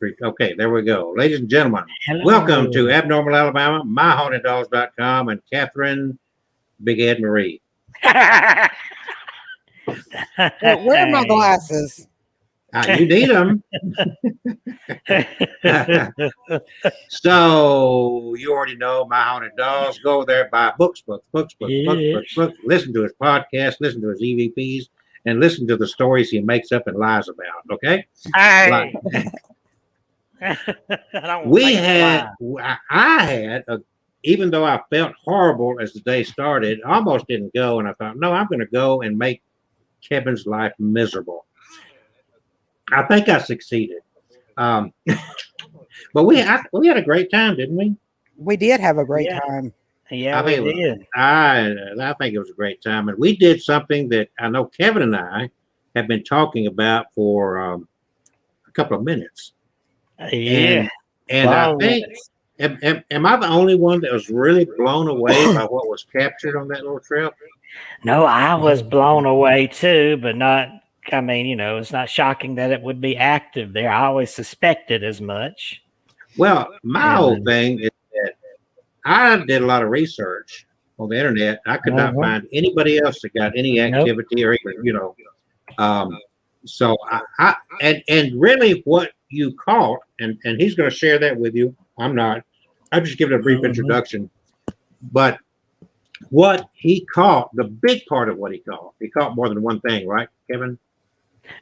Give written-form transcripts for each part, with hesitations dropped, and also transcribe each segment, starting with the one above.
Okay, there we go. Ladies and gentlemen, Hello. welcome to Abnormal Alabama, myhaunteddogs.com, and Catherine Big Ed Marie. Where are my glasses? You need them. So you already know My Haunted Dogs. Go there, buy books. Listen to his podcast, listen to his EVPs, and listen to the stories he makes up and lies about. Okay. Hey. I had, even though I felt horrible as the day started, I almost didn't go, and I thought, no, I'm going to go and make Kevin's life miserable. I think I succeeded. But we had a great time, didn't we? We did have a great time. Yeah, we did. I think it was a great time, and we did something that I know Kevin and I have been talking about for a couple of minutes. Yeah, and I think, am I the only one that was really blown away by what was captured on that little trip? No, I was blown away too, but not. I mean, it's not shocking that it would be active there. I always suspected as much. Well, my whole thing is that I did a lot of research on the internet. I could not find anybody else that got any activity or even, so I really what you caught, and he's going to share that with you. I'm not. I'm just giving a brief introduction. But what he caught, the big part of what he caught more than one thing, right, Kevin?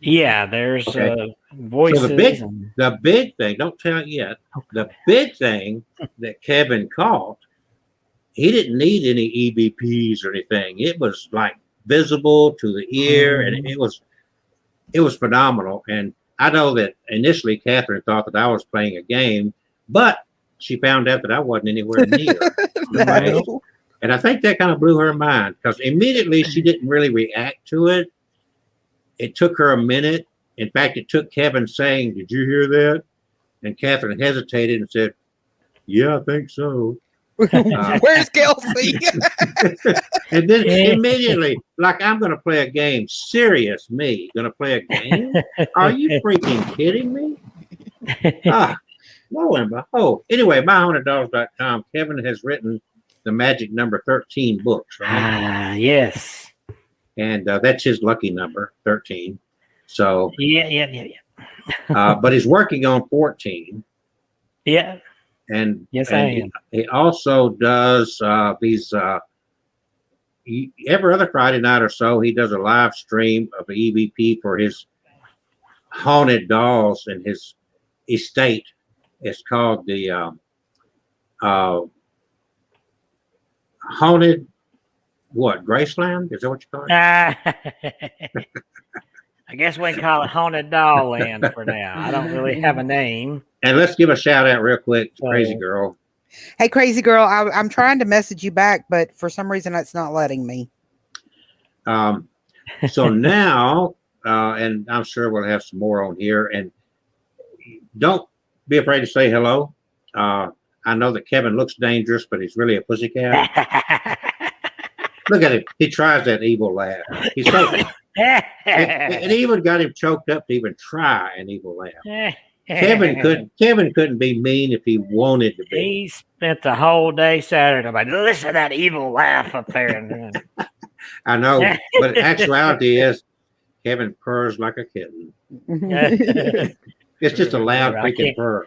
Yeah, there's voices. So the big thing, don't tell it yet. The big thing that Kevin caught, he didn't need any EVPs or anything. It was like visible to the ear, and it was phenomenal. And I know that initially Catherine thought that I was playing a game, but she found out that I wasn't anywhere near. Right? And I think that kind of blew her mind, because immediately she didn't really react to it. It took her a minute. In fact, it took Kevin saying, "Did you hear that?" And Catherine hesitated and said, "Yeah, I think so." Where's Kelsey? And then immediately, like, I'm going to play a game. Serious me, going to play a game? Are you freaking kidding me? Lo and behold. Anyway, myhaunteddogs.com. Kevin has written the magic number 13 books, right? Yes. And that's his lucky number, 13. So yeah. But he's working on 14. Yeah. And yes, I am. He also does these every other Friday night or so. He does a live stream of the EVP for his haunted dolls in his estate. It's called the haunted. What, Graceland? Is that what you call it? I guess we can call it Haunted Doll Land for now. I don't really have a name. And let's give a shout out real quick to Crazy Girl. Hey, Crazy Girl, I'm trying to message you back, but for some reason it's not letting me. So now, and I'm sure we'll have some more on here. And don't be afraid to say hello. I know that Kevin looks dangerous, but he's really a pussycat. Look at him. He tries that evil laugh. He's so it even got him choked up to even try an evil laugh. Kevin couldn't be mean if he wanted to be. He spent the whole day Saturday like, listen to that evil laugh up there. I know, but actuality is Kevin purrs like a kitten. It's just a loud freaking purr.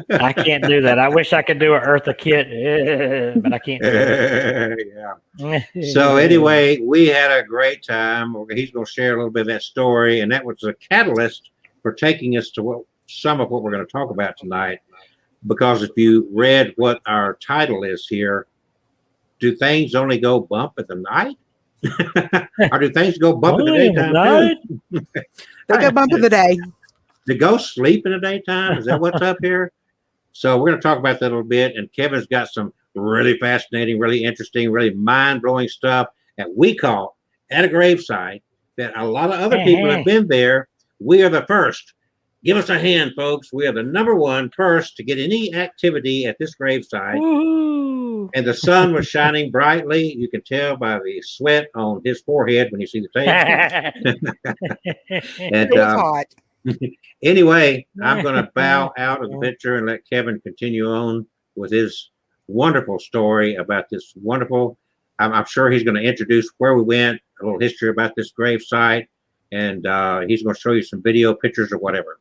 I can't do that. I wish I could do an Eartha Kitt, but I can't do it. Yeah. So anyway, we had a great time. He's going to share a little bit of that story, and that was a catalyst for taking us to some of what we're going to talk about tonight. Because if you read what our title is here, do things only go bump at the night? Or do things go bump in the daytime too? They go bump in the day. The ghosts sleep in the daytime? Is that what's up here? So we're going to talk about that a little bit. And Kevin's got some really fascinating, really interesting, really mind-blowing stuff that we caught at a gravesite that a lot of other people have been there. We are the first. Give us a hand, folks. We are the number one first to get any activity at this gravesite. Woo. And the sun was shining brightly. You can tell by the sweat on his forehead when you see the tape. And, it was hot. Anyway, I'm going to bow out of the picture and let Kevin continue on with his wonderful story about this wonderful. I'm sure he's going to introduce where we went, a little history about this grave site, and he's going to show you some video, pictures, or whatever.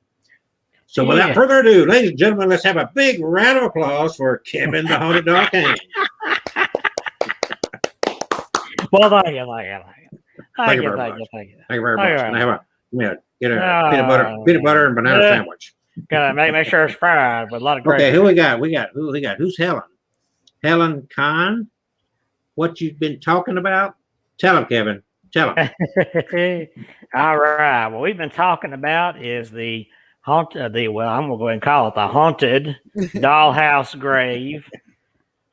So without further ado, ladies and gentlemen, let's have a big round of applause for Kevin the Haunted Dog King. Well, thank you. Thank you very much. Thank you very much. And have a get a peanut butter and banana sandwich. Gotta make sure it's fried with a lot of gravy. Okay, who we got? Who's Helen? Helen Kahn. What you've been talking about? Tell him, Kevin. Tell him. All right. What we've been talking about is the I'm gonna go ahead and call it the haunted dollhouse grave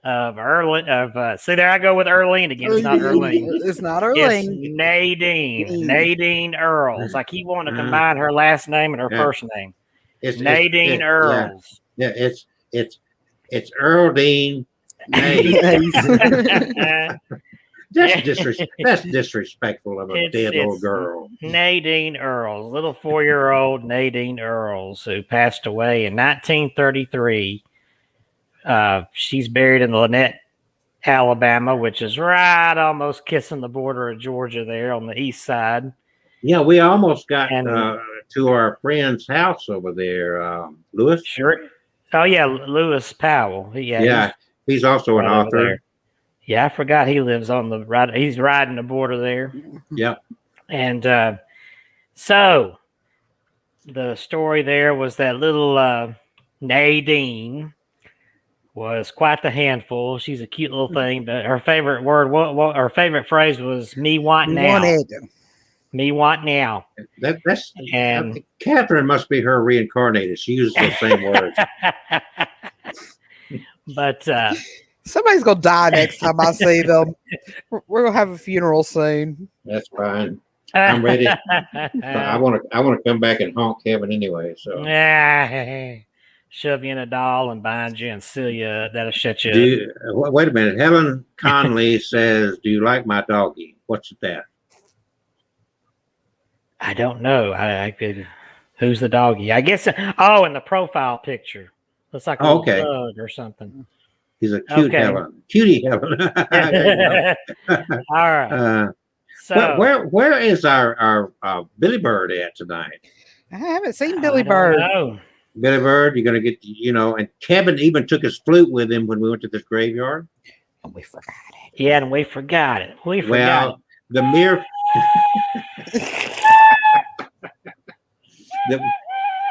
of Erlene. See, there I go with Erlene again. It's not Erlene. It's not Erlene. It's Nadine Earls. I keep wanting to combine her last name and her first name. It's Nadine Earls. Yeah, it's Earldine. That's disrespectful of a dead little girl. Nadine Earls, little 4-year-old Nadine Earls, who passed away in 1933. She's buried in Lynette, Alabama, which is right almost kissing the border of Georgia there on the east side. Yeah, we almost got to our friend's house over there, Lewis. Sure. Oh, yeah, Lewis Powell. Yeah, he's also an author. Yeah, I forgot he lives on the right. He's riding the border there. Yep. And so the story there was that little Nadine was quite the handful. She's a cute little thing, but her favorite word, her favorite phrase was "me want now." Me want now. That's and Catherine must be her reincarnated. She uses the same words. But somebody's gonna die next time I see them. We're gonna have a funeral soon. That's fine. I'm ready. I want to come back and haunt Kevin anyway. So shove you in a doll and bind you and seal you. That'll shut you up. Wait a minute. Helen Conley says, "Do you like my doggy?" What's that? I don't know. I could. Who's the doggy? I guess. Oh, in the profile picture, looks like a bug or something. He's a cute Helen. Cutie Helen. All right. So where is our Billy Bird at tonight? I haven't seen Billy Bird. Billy Bird, you're gonna get and Kevin even took his flute with him when we went to this graveyard. And we forgot it. Yeah, and we forgot it. Well, the mere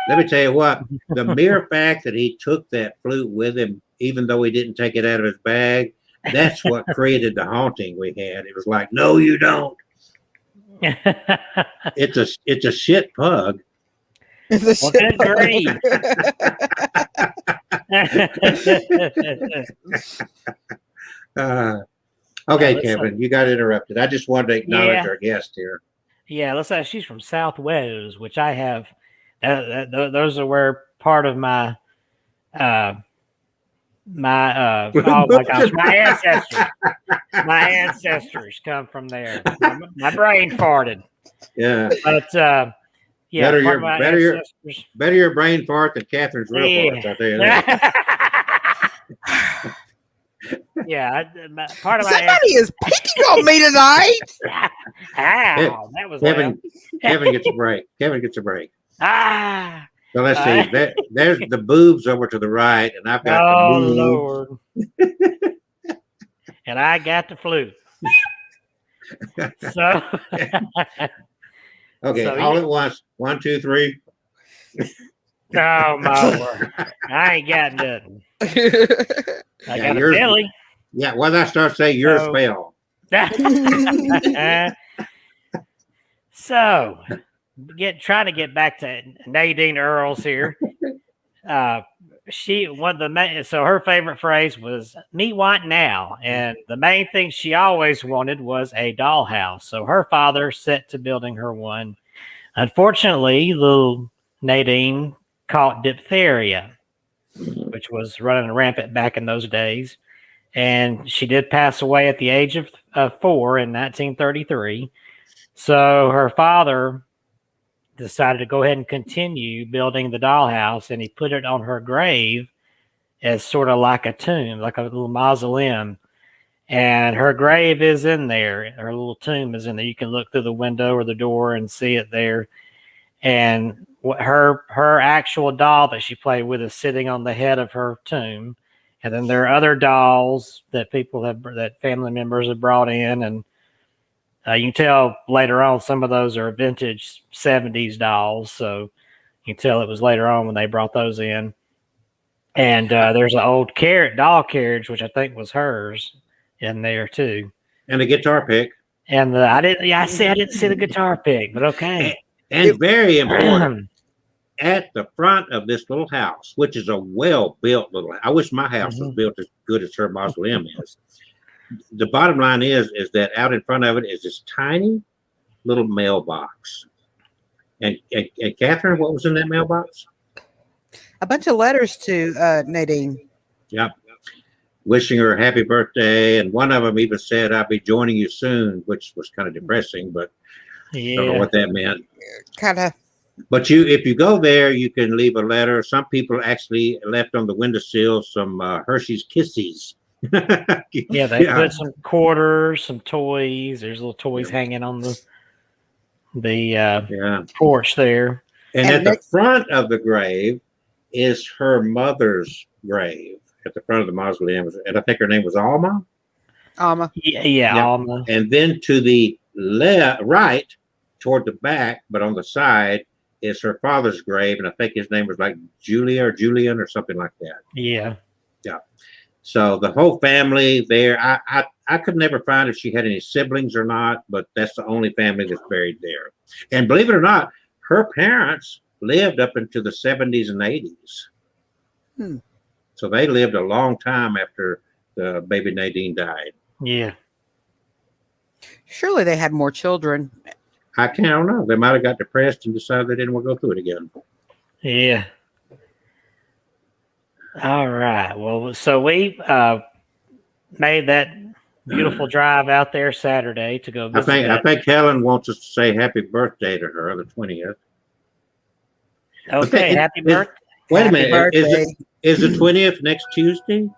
let me tell you what, the mere fact that he took that flute with him, even though he didn't take it out of his bag, that's what created the haunting we had. It was like, no, you don't. It's a shit pug. Well, good grief. Okay, Kevin, you got interrupted. I just wanted to acknowledge our guest here. Yeah, let's say she's from South Wales, which I have. Those are where part of my oh my gosh, my ancestors come from there. My brain farted. Yeah, but yeah, better your brain fart than Catherine's real farts. I'll tell you that. Yeah, part of somebody is picking on me tonight. Ow, that was Kevin. Kevin gets a break. Kevin gets a break. So let's see. There's the boobs over to the right, and I've got the boob. Lord. And I got the flute. So okay, all at once. 1, 2, 3. Oh my word! I ain't got nothing. I got a belly. Yeah, when I start saying yours fell. So, trying to get back to Nadine Earls here. So her favorite phrase was "me want now," and the main thing she always wanted was a dollhouse. So her father set to building her one. Unfortunately, little Nadine caught diphtheria, which was running rampant back in those days. And she did pass away at the age of 4 in 1933. So her father decided to go ahead and continue building the dollhouse, and he put it on her grave as sort of like a tomb, like a little mausoleum. And her grave is in there. Her little tomb is in there. You can look through the window or the door and see it there. And her actual doll that she played with is sitting on the head of her tomb. And then there are other dolls that that family members have brought in, and you can tell later on some of those are vintage 70s dolls. So you can tell it was later on when they brought those in. And there's an old doll carriage, which I think was hers, in there too. And a guitar pick. And I didn't see the guitar pick, but okay. And very important, at the front of this little house, which is a well-built little house. I wish my house was built as good as her mausoleum is. The bottom line is that out in front of it is this tiny little mailbox. And Catherine, what was in that mailbox? A bunch of letters to Nadine. Yeah. Wishing her a happy birthday. And one of them even said, "I'll be joining you soon," which was kind of depressing, but I don't know what that meant. Kind of. But if you go there, you can leave a letter. Some people actually left on the windowsill some Hershey's Kisses. Yeah, they put some quarters, some toys. There's little toys hanging on the porch there. And at the front of the grave is her mother's grave at the front of the mausoleum. And I think her name was Alma. Alma. Yeah, Alma. And then to the right, toward the back, but on the side, is her father's grave. And I think his name was like Julia or Julian or something like that. Yeah. Yeah. So the whole family there, I could never find if she had any siblings or not, but that's the only family that's buried there. And believe it or not, her parents lived up into the 70s and 80s. So they lived a long time after the baby Nadine died. Yeah. Surely they had more children. I don't know. They might have got depressed and decided they didn't want to go through it again. Yeah. All right. Well, so we made that beautiful drive out there Saturday to go visit. I think Helen wants us to say happy birthday to her on the 20th. Okay, happy birthday. Wait a minute. Is the 20th next Tuesday?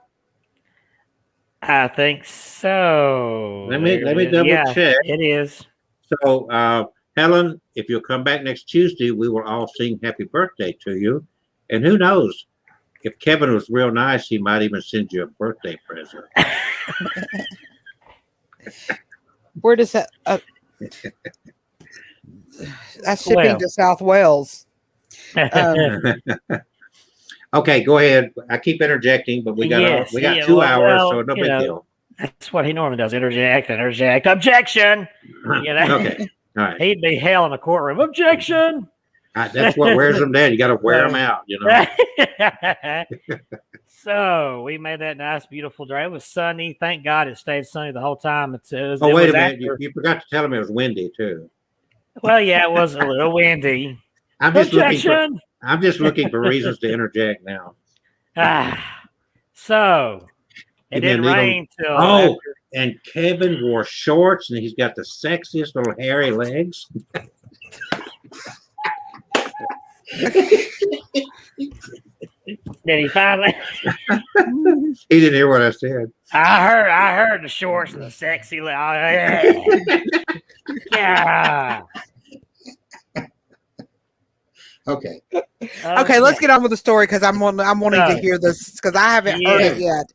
I think so. Let me double check. It is. So, Helen, if you'll come back next Tuesday, we will all sing happy birthday to you. And who knows? If Kevin was real nice, he might even send you a birthday present. Where does that? That's shipping to South Wales. Okay, go ahead. I keep interjecting, but we got 2 hours, so no big deal. That's what he normally does. Interject. Objection. Okay. All right. He'd be hell in a courtroom. Objection. That's what wears them down. You got to wear them out, So we made that nice, beautiful drive. It was sunny. Thank God it stayed sunny the whole time. Wait a minute. You forgot to tell him it was windy, too. Well, yeah, it was a little windy. I'm just looking for reasons to interject now. So it didn't rain till and Kevin wore shorts, and he's got the sexiest little hairy legs. Did he finally? He didn't hear what I said. I heard the shorts and the sexy. Yeah. Okay. Okay, let's get on with the story because I'm wanting to hear this because I haven't heard it yet.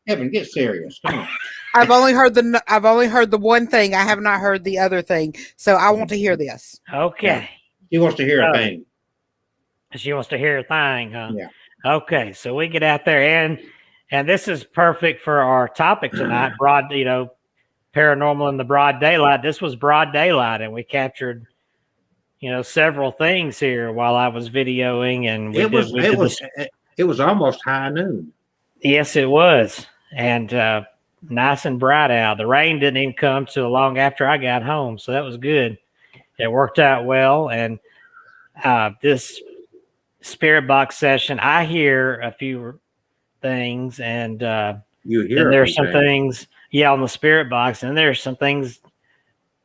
Kevin, get serious. Come on. I've only heard the one thing. I have not heard the other thing. So I want to hear this. Okay. He wants to hear a thing. She wants to hear a thing, huh? Yeah. Okay, so we get out there and this is perfect for our topic tonight. Paranormal in the broad daylight. This was broad daylight, and we captured, several things here while I was videoing, and it was almost high noon. Yes, it was, and nice and bright out. The rain didn't even come till long after I got home, so that was good. It worked out well, and this spirit box session, I hear a few things, and there's some things, on the spirit box, and there's some things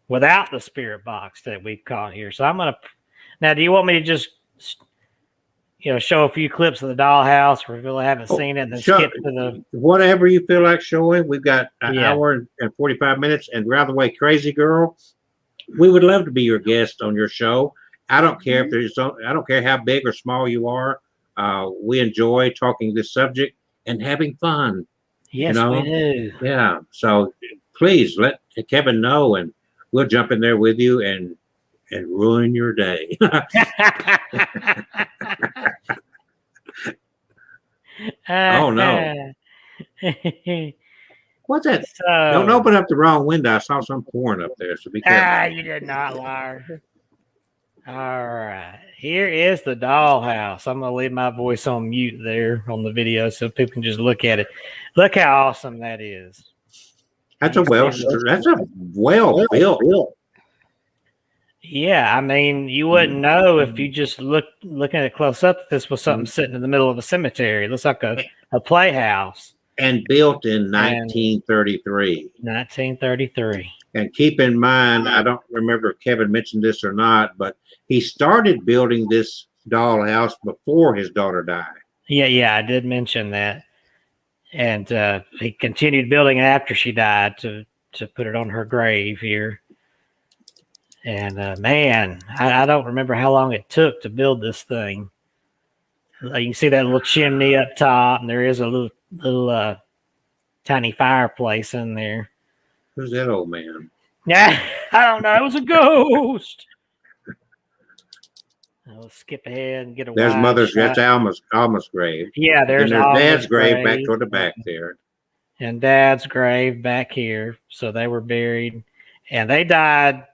without the spirit box that we've caught here. So I'm going to Now, do you want me to just, show a few clips of the dollhouse if we really haven't seen it, and then skip to the whatever you feel like showing? We've got an Yeah. hour and 45 minutes. And by the way, Crazy Girl, we would love to be your guest on your show. I don't care if I don't care how big or small you are. We enjoy talking this subject and having fun. Yes, we do. Yeah. So please let Kevin know, and we'll jump in there with you and ruin your day. Oh no! What's that? Don't open up the wrong window. I saw some porn up there, so be careful. You did not, liar. All right, here is the dollhouse. I'm gonna leave my voice on mute there on the video so people can just look at it. Look how awesome that is. That's a well built. Yeah, I mean, you wouldn't know if you just looking at it close up if this was something sitting in the middle of a cemetery. It looks like a playhouse. And built in 1933. 1933. And keep in mind, I don't remember if Kevin mentioned this or not, but he started building this dollhouse before his daughter died. Yeah, I did mention that. And he continued building it after she died to put it on her grave here. And man, I don't remember how long it took to build this thing. You can see that little chimney up top, and there is a little tiny fireplace in there. Who's that old man? Yeah, I don't know. It was a ghost. I'll skip ahead and get a. There's mother's. Shot. That's Alma's grave. Yeah, there's Dad's grave back toward the back there. And Dad's grave back here. So they were buried, and they died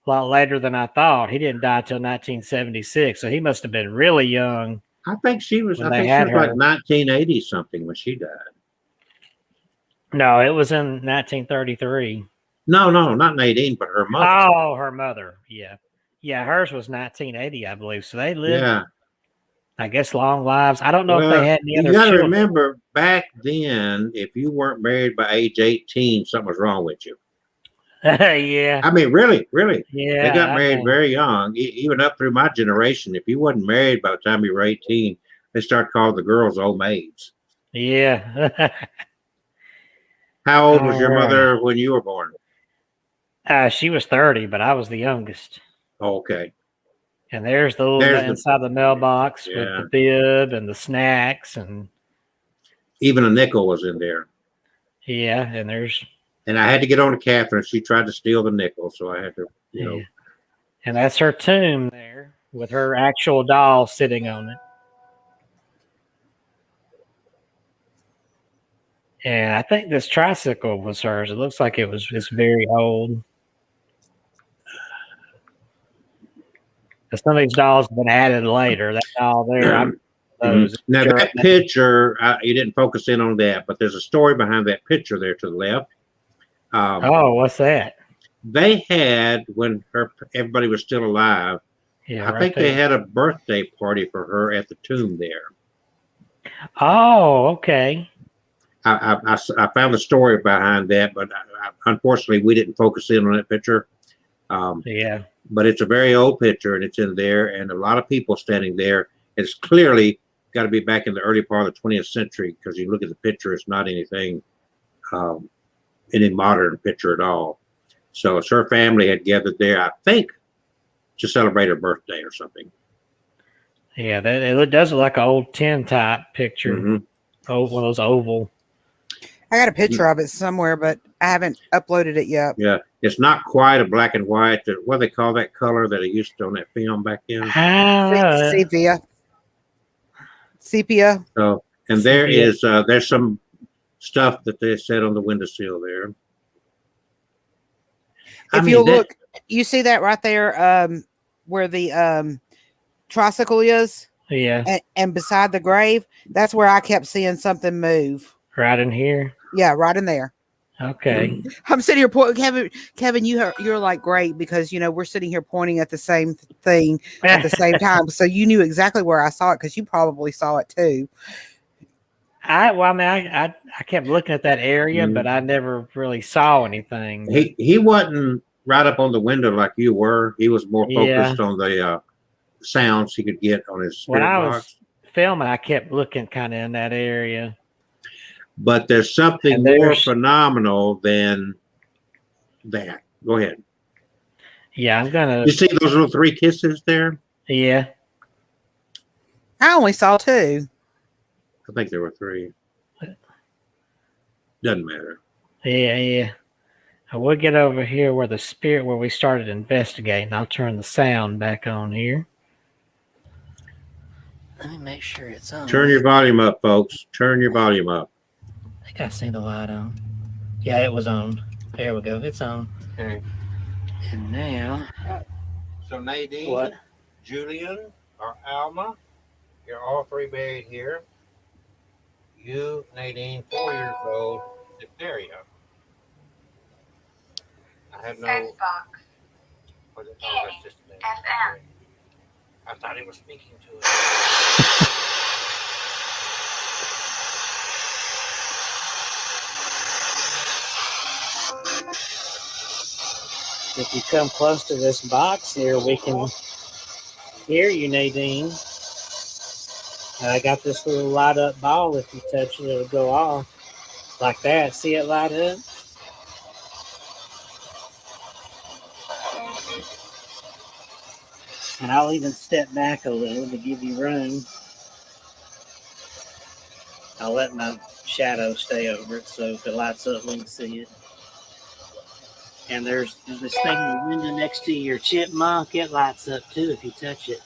a lot later than I thought. He didn't die till 1976, so he must have been really young. I think she was. I think she was like 1980 something when she died. No, it was in 1933. No, not Nadine, but her mother. Oh, her mother. Yeah, hers was 1980, I believe. So they lived, I guess, long lives. I don't know if they had any other. You got to remember, back then, if you weren't married by age 18, something was wrong with you. Yeah. I mean, really. Yeah. They got married very young, even up through my generation. If you wasn't married by the time you were 18, they start calling the girls old maids. Yeah. How old was your mother when you were born? She was 30, but I was the youngest. Okay. And there's the little inside the mailbox with the bib and the snacks, and even a nickel was in there. Yeah, and I had to get on to Catherine. She tried to steal the nickel, so I had to, And that's her tomb there with her actual doll sitting on it. And I think this tricycle was hers. It looks like it's very old. Some of these dolls have been added later. That doll there, now that picture, you didn't focus in on that, but there's a story behind that picture there to the left. What's that? They had, when everybody was still alive, I think they had a birthday party for her at the tomb there. Oh, okay. I found the story behind that, but unfortunately we didn't focus in on that picture. But it's a very old picture, and it's in there, and a lot of people standing there. It's clearly got to be back in the early part of the 20th century, because you look at the picture, it's not anything, any modern picture at all. So it's her family had gathered there, I think, to celebrate her birthday or something. Yeah, it does look like an old tin type picture. Mm-hmm. Oh, one of those oval. I got a picture of it somewhere, but I haven't uploaded it yet. Yeah, it's not quite a black and white. What do they call that color that they used on that film back then? Sepia. So, and there is there's some stuff that they said on the windowsill there. If you look, you see that right there, where the tricycle is. Yeah. And beside the grave, that's where I kept seeing something move. Right in here. Yeah, right in there. Okay. I'm sitting here pointing. Kevin, you're like great, because we're sitting here pointing at the same thing at the same time, so you knew exactly where I saw it, because you probably saw it too. I kept looking at that area, but I never really saw anything. He wasn't right up on the window like you were. He was more focused on the sounds he could get on his When spirit I box. was filming, I kept looking kind of in that area. But there's something And more there's- phenomenal than that. Go ahead. Yeah, I'm gonna. You see those little 3 kisses there? Yeah, I only saw 2. I think there were 3. Doesn't matter. yeah. We'll get over here where we started investigating. I'll turn the sound back on here. Let me make sure it's on. Turn your volume up, folks. Turn your volume up. I think I see the light on. Yeah, it was on. There we go. It's on. Okay. And now, So Nadine, what? Julian, or Alma, you're all 3 buried here. You, Nadine, 4 years old, diphtheria. I have no. Sex box. What is it? Oh, that's just a name. FM. I thought he was speaking to us. If you come close to this box here, we can hear you, Nadine. I got this little light up ball. If you touch it, it'll go off like that. See it light up? And I'll even step back a little to give you room. I'll let my shadow stay over it, so if it lights up, we can see it. And there's this thing in the window next to your chipmunk. It lights up too if you touch it.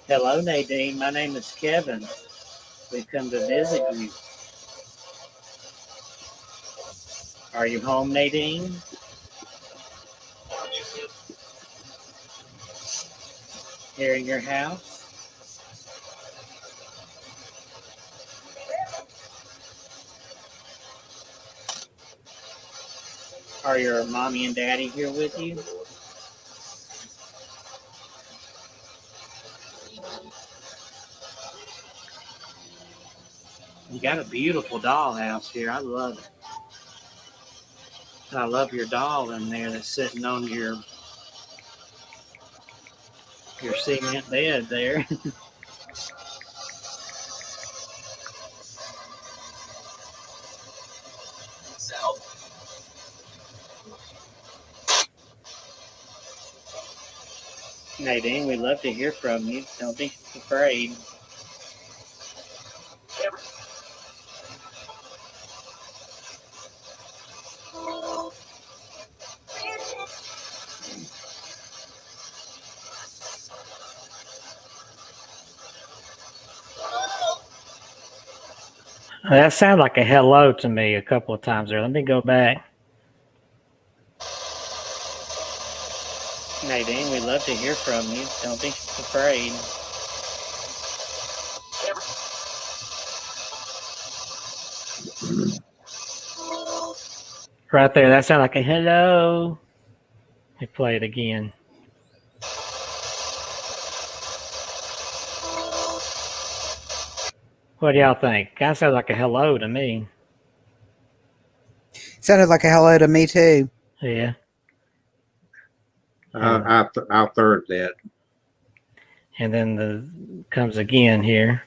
Hello, Nadine. My name is Kevin. We've come to visit you. Are you home, Nadine? Here in your house? Are your mommy and daddy here with you? You got a beautiful dollhouse here. I love it. And I love your doll in there that's sitting on your cement bed there. Nadine, we'd love to hear from you. Don't be afraid. That sounded like a hello to me a couple of times there. Let me go back. Nadine, we'd love to hear from you. Don't be afraid. Right there, that sounded like a hello. Let me play it again. What do y'all think? That sounds like a hello to me. Sounded like a hello to me too. Yeah. I'll third that. And then comes again here.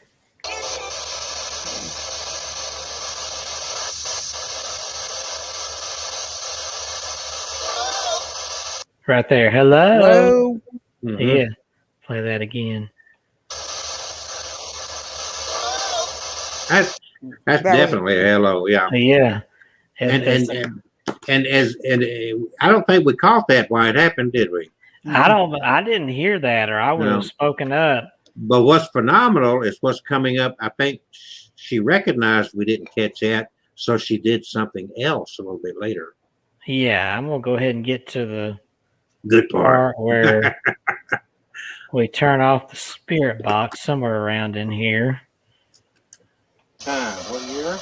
Right there. Hello. Hello. Mhm. Yeah. Play that again. That's That definitely a hello. Yeah. Yeah. And I don't think we caught that while it happened, did we? I didn't hear that, or I would No. have spoken up. But what's phenomenal is what's coming up. I think she recognized we didn't catch that, so she did something else a little bit later. Yeah, I'm gonna go ahead and get to the Good part. part where we turn off the spirit box somewhere around in here. Time. What year?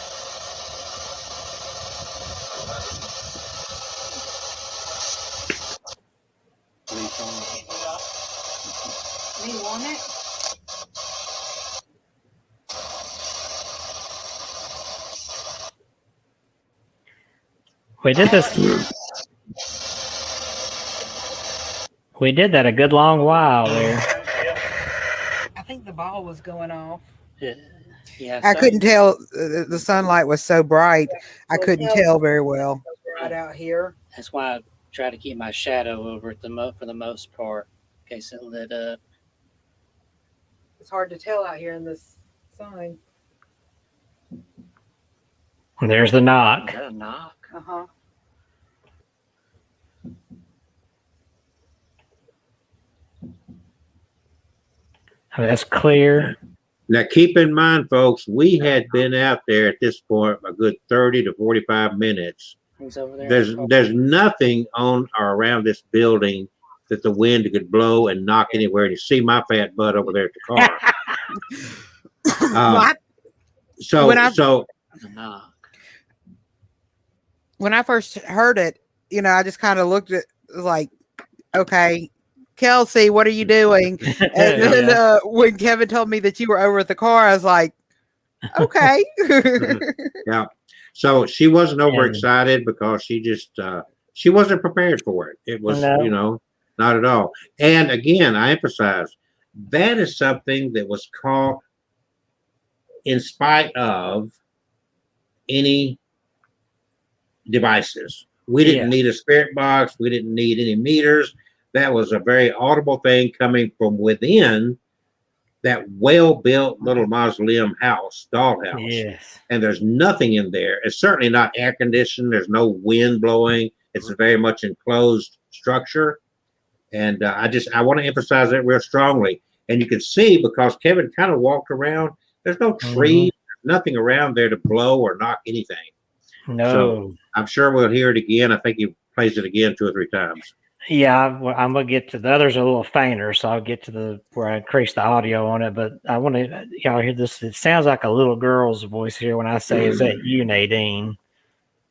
Me want it? We did this. We did that a good long while there. I think the ball was going off. Yeah, I couldn't tell. The sunlight was so bright. I couldn't tell very well. Right out here. That's why I try to keep my shadow over it for the most part, in case it lit up. It's hard to tell out here in this sun. There's the knock. Is that a knock? Uh-huh. I mean, that's clear. Now, keep in mind, folks, we had been out there at this point a good 30 to 45 minutes. He's over there. There's nothing on or around this building that the wind could blow and knock anywhere. And you see my fat butt over there at the car. So The knock. When I first heard it, I just kind of looked at like, okay, Kelsey, what are you doing? And then when Kevin told me that you were over at the car, I was like, okay. Yeah. So she wasn't overexcited because she wasn't prepared for it. It was, not at all. And again, I emphasize that is something that was caught in spite of any devices. We didn't need a spirit box. We didn't need any meters. That was a very audible thing coming from within that well-built little mausoleum house, dollhouse. Yes. And there's nothing in there. It's certainly not air conditioned. There's no wind blowing. It's a very much enclosed structure. And I want to emphasize that real strongly. And you can see, because Kevin kind of walked around, there's no trees, nothing around there to blow or knock anything. No. So I'm sure we'll hear it again. I think he plays it again 2 or 3 times. Yeah, I'm gonna get to the others a little fainter, so I'll get to where I increase the audio on it. But I want to y'all hear this. It sounds like a little girl's voice here when I say, "Is that you, Nadine?"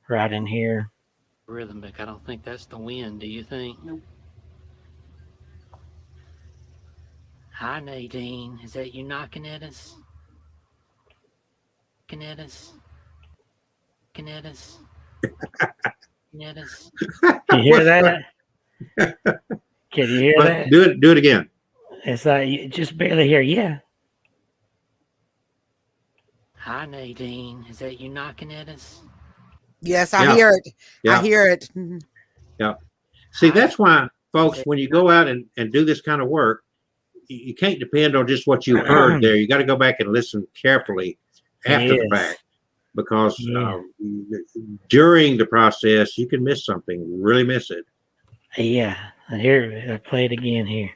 Right in here. Rhythmic. I don't think that's the wind. Do you think? Nope. Hi, Nadine. Is that you knocking at us? Knocking at us? Knocking at us? Knocking at us? You hear that? Can you hear that? Do it again. It's like you just barely hear. Yeah. Hi, Nadine. Is that you knocking at us? Yes, I hear it. Yeah. I hear it. Yeah. See, that's why, folks, when you go out and do this kind of work, you can't depend on just what you heard there. You got to go back and listen carefully after the fact, because during the process, you can miss something, really miss it. Yeah, here I play it again here.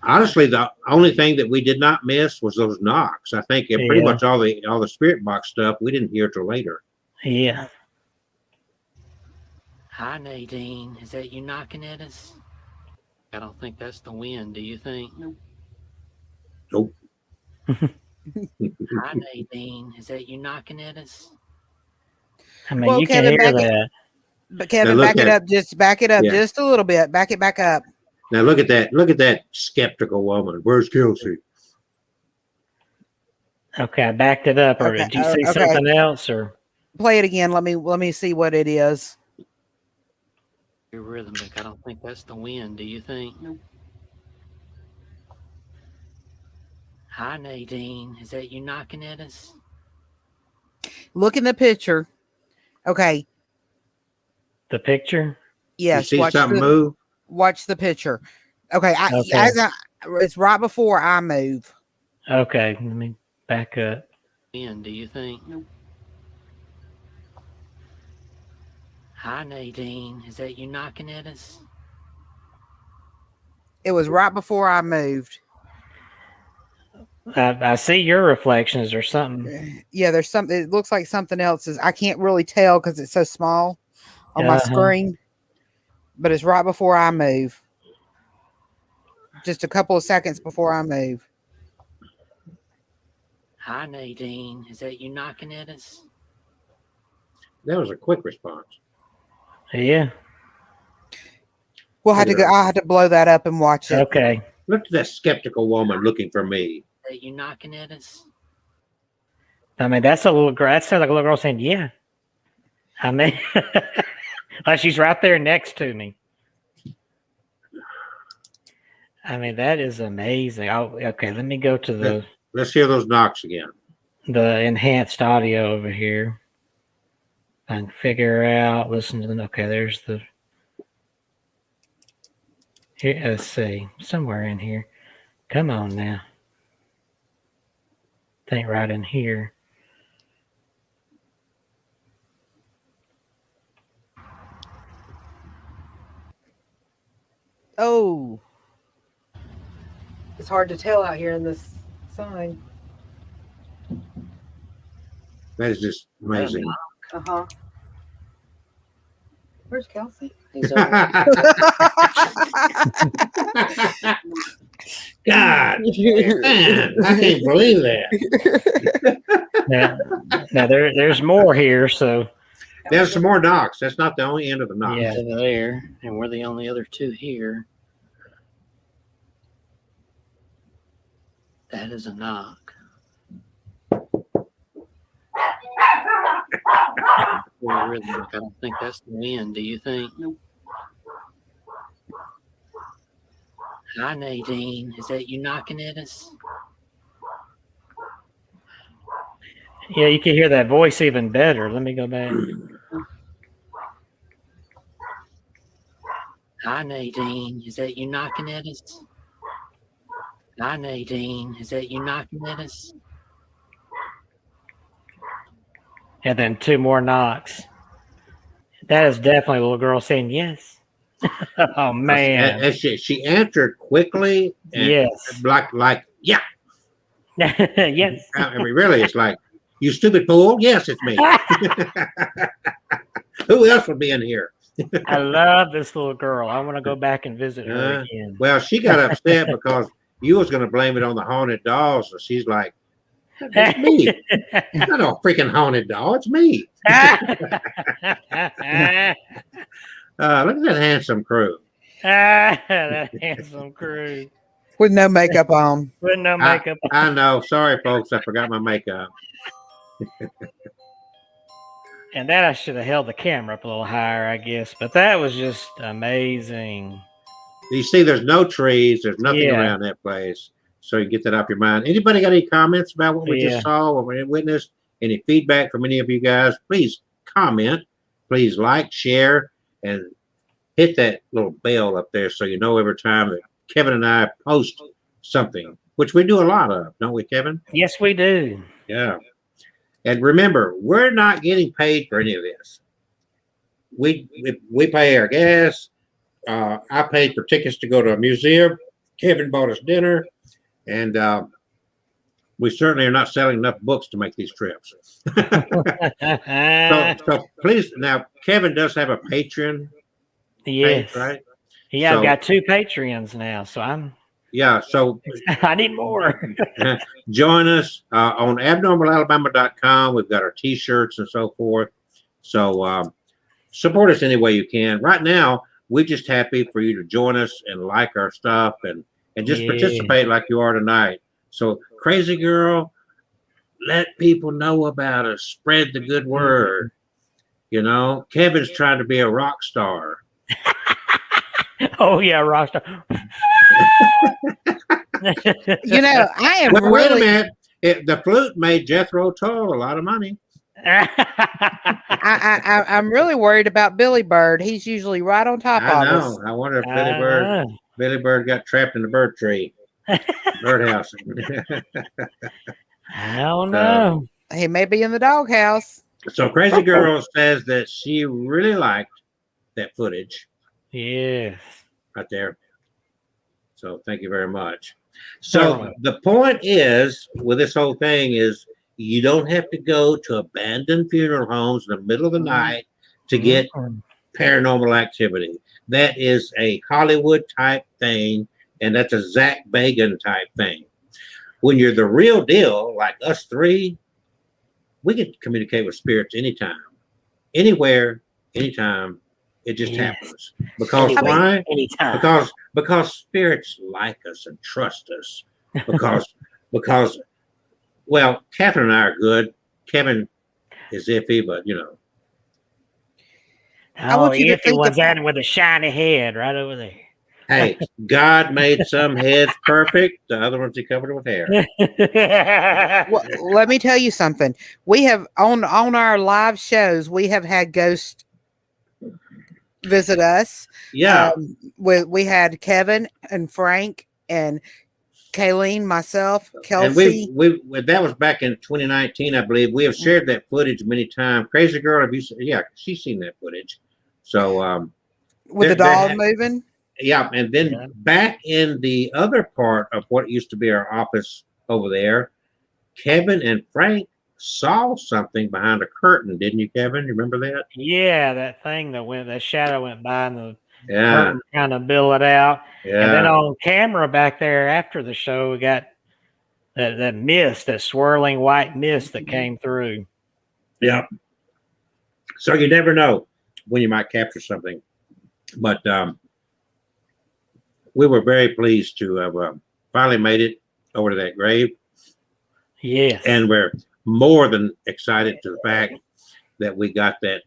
Honestly, the only thing that we did not miss was those knocks. I think pretty much all the spirit box stuff we didn't hear till later. Yeah. Hi, Nadine. Is that you knocking at us? I don't think that's the wind. Do you think? Nope. Hi, Nadine. Is that you knocking at us? I mean, you Kevin, can hear that. But Kevin, back it up just a little bit. Back it back up. Now look at that. Look at that skeptical woman. Where's Kelsey? Okay, I backed it up. Or did you see something else? Or play it again. Let me see what it is. You're rhythmic. I don't think that's the wind. Do you think? Nope. Hi, Nadine. Is that you knocking at us? Look in the picture. Okay. The picture? Yes. You see something move? Watch the picture. Okay. It's right before I move. Okay. Let me back up. Do you think? Nope. Hi, Nadine. Is that you knocking at us? It was right before I moved. I see your reflections or something. Yeah, there's something. It looks like something else is. I can't really tell because it's so small on my screen. But it's right before I move. Just a couple of seconds before I move. Hi, Nadine. Is that you knocking at us? That was a quick response. Yeah. We'll have to go. I'll have to blow that up and watch it. Okay. Look at that skeptical woman looking for me. Are you knocking at us? I mean, that's a little girl. That sounds like a little girl saying, yeah. I mean, like she's right there next to me. I mean, that is amazing. Oh, okay. Let me go to Let's hear those knocks again. the enhanced audio over here. I can figure out. Listen to the. Okay, there's the. Here, let's see. Somewhere in here. Come on now. Think right in here. Oh, it's hard to tell out here in this sign. That is just amazing. Uh-huh. Where's Kelsey? He's over. God, man, I can't believe that. Now there's more here. So There's some more knocks. That's not the only end of the knock. Yeah. To there, and we're the only other two here. That is a knock. Well, really, I don't think that's the end. Do you think? Nope. Hi, Nadine. Is that you knocking at us? yeah, you can hear that voice even better. Let me go back. Hi, Nadine. Is that you knocking at us? Hi, Nadine. Is that you knocking at us? And then two more knocks. That is definitely a little girl saying yes. Oh man. And she answered quickly and Yes. like yeah. Yes. I mean, really, it's like, you stupid fool. Yes, it's me. Who else would be in here? I love this little girl. I want to go back and visit her again. Well, she got upset because you was going to blame it on the haunted dolls. So she's like, it's me. It's not a freaking haunted doll. It's me. Look at that handsome crew. That handsome crew With no makeup on. with no makeup. I know. Sorry, folks. I forgot my makeup. And that I should have held the camera up a little higher, I guess. But that was just amazing. You see, there's no trees. There's nothing Yeah. around that place. So you get that off your mind. Anybody got any comments about what we Yeah. just saw, what we witnessed? Any feedback from any of you guys? Please comment. Please like, share, and hit that little bell up there so you know every time that Kevin and I post something, which we do a lot of, don't we, Kevin? Yes, we do. Yeah. And remember, we're not getting paid for any of this. We pay our gas. I paid for tickets to go to a museum. Kevin bought us dinner, and we certainly are not selling enough books to make these trips. So please, now Kevin does have a Patreon Yes. page, right? Yeah, I've So- got two Patreons now, so Yeah. So I need more. join us on abnormalalabama.com. We've got our T-shirts and so forth. So support us any way you can. Right now, we're just happy for you to join us and like our stuff and just Yeah. participate like you are tonight. So, Crazy Girl, let people know about us. Spread the good word. You know, Kevin's trying to be a rock star. Oh yeah, Rockstar. You know, I am Well, wait a really. minute. The flute made Jethro Tull a lot of money. I'm really worried about Billy Bird. He's usually right on top I of know. us. I wonder if Billy Bird got trapped in the bird tree, birdhouse. I don't know. He may be in the doghouse. So Crazy Girl says that she really liked that footage Yes. right there. So thank you very much. So Certainly. the point is with this whole thing is you don't have to go to abandoned funeral homes in the middle of the night to get paranormal activity. That is a Hollywood type thing, and that's a Zach Bagan type thing. When you're the real deal, like us three, we can communicate with spirits anytime, anywhere, anytime. It just Yes. happens. Because Anyway, why? anytime. Because spirits like us and trust us. Because well, Catherine and I are good. Kevin is iffy, but you know. I want you to if think one's about- at him with a shiny head right over there. Hey, God made some heads perfect. The other ones he covered with hair. Well, let me tell you something. We have on our live shows, we have had ghosts visit us. Yeah. We had Kevin and Frank and Kayleen, myself, And Kelsey. we that was back in 2019, I believe. We have shared that footage many times. Crazy Girl, have you seen? Yeah, she's seen that footage. So with the there dog moving. yeah, and then back in the other part of what used to be our office over there, Kevin and Frank saw something behind a curtain, didn't you, Kevin? You remember that? Yeah, that shadow went by and the Yeah, curtain kind of billowed out. And then yeah. on camera back there after the show, we got that mist, that swirling white mist that came through. Yeah. So you never know when you might capture something. But we were very pleased to have finally made it over to that grave. Yes. And we're more than excited to the fact that we got that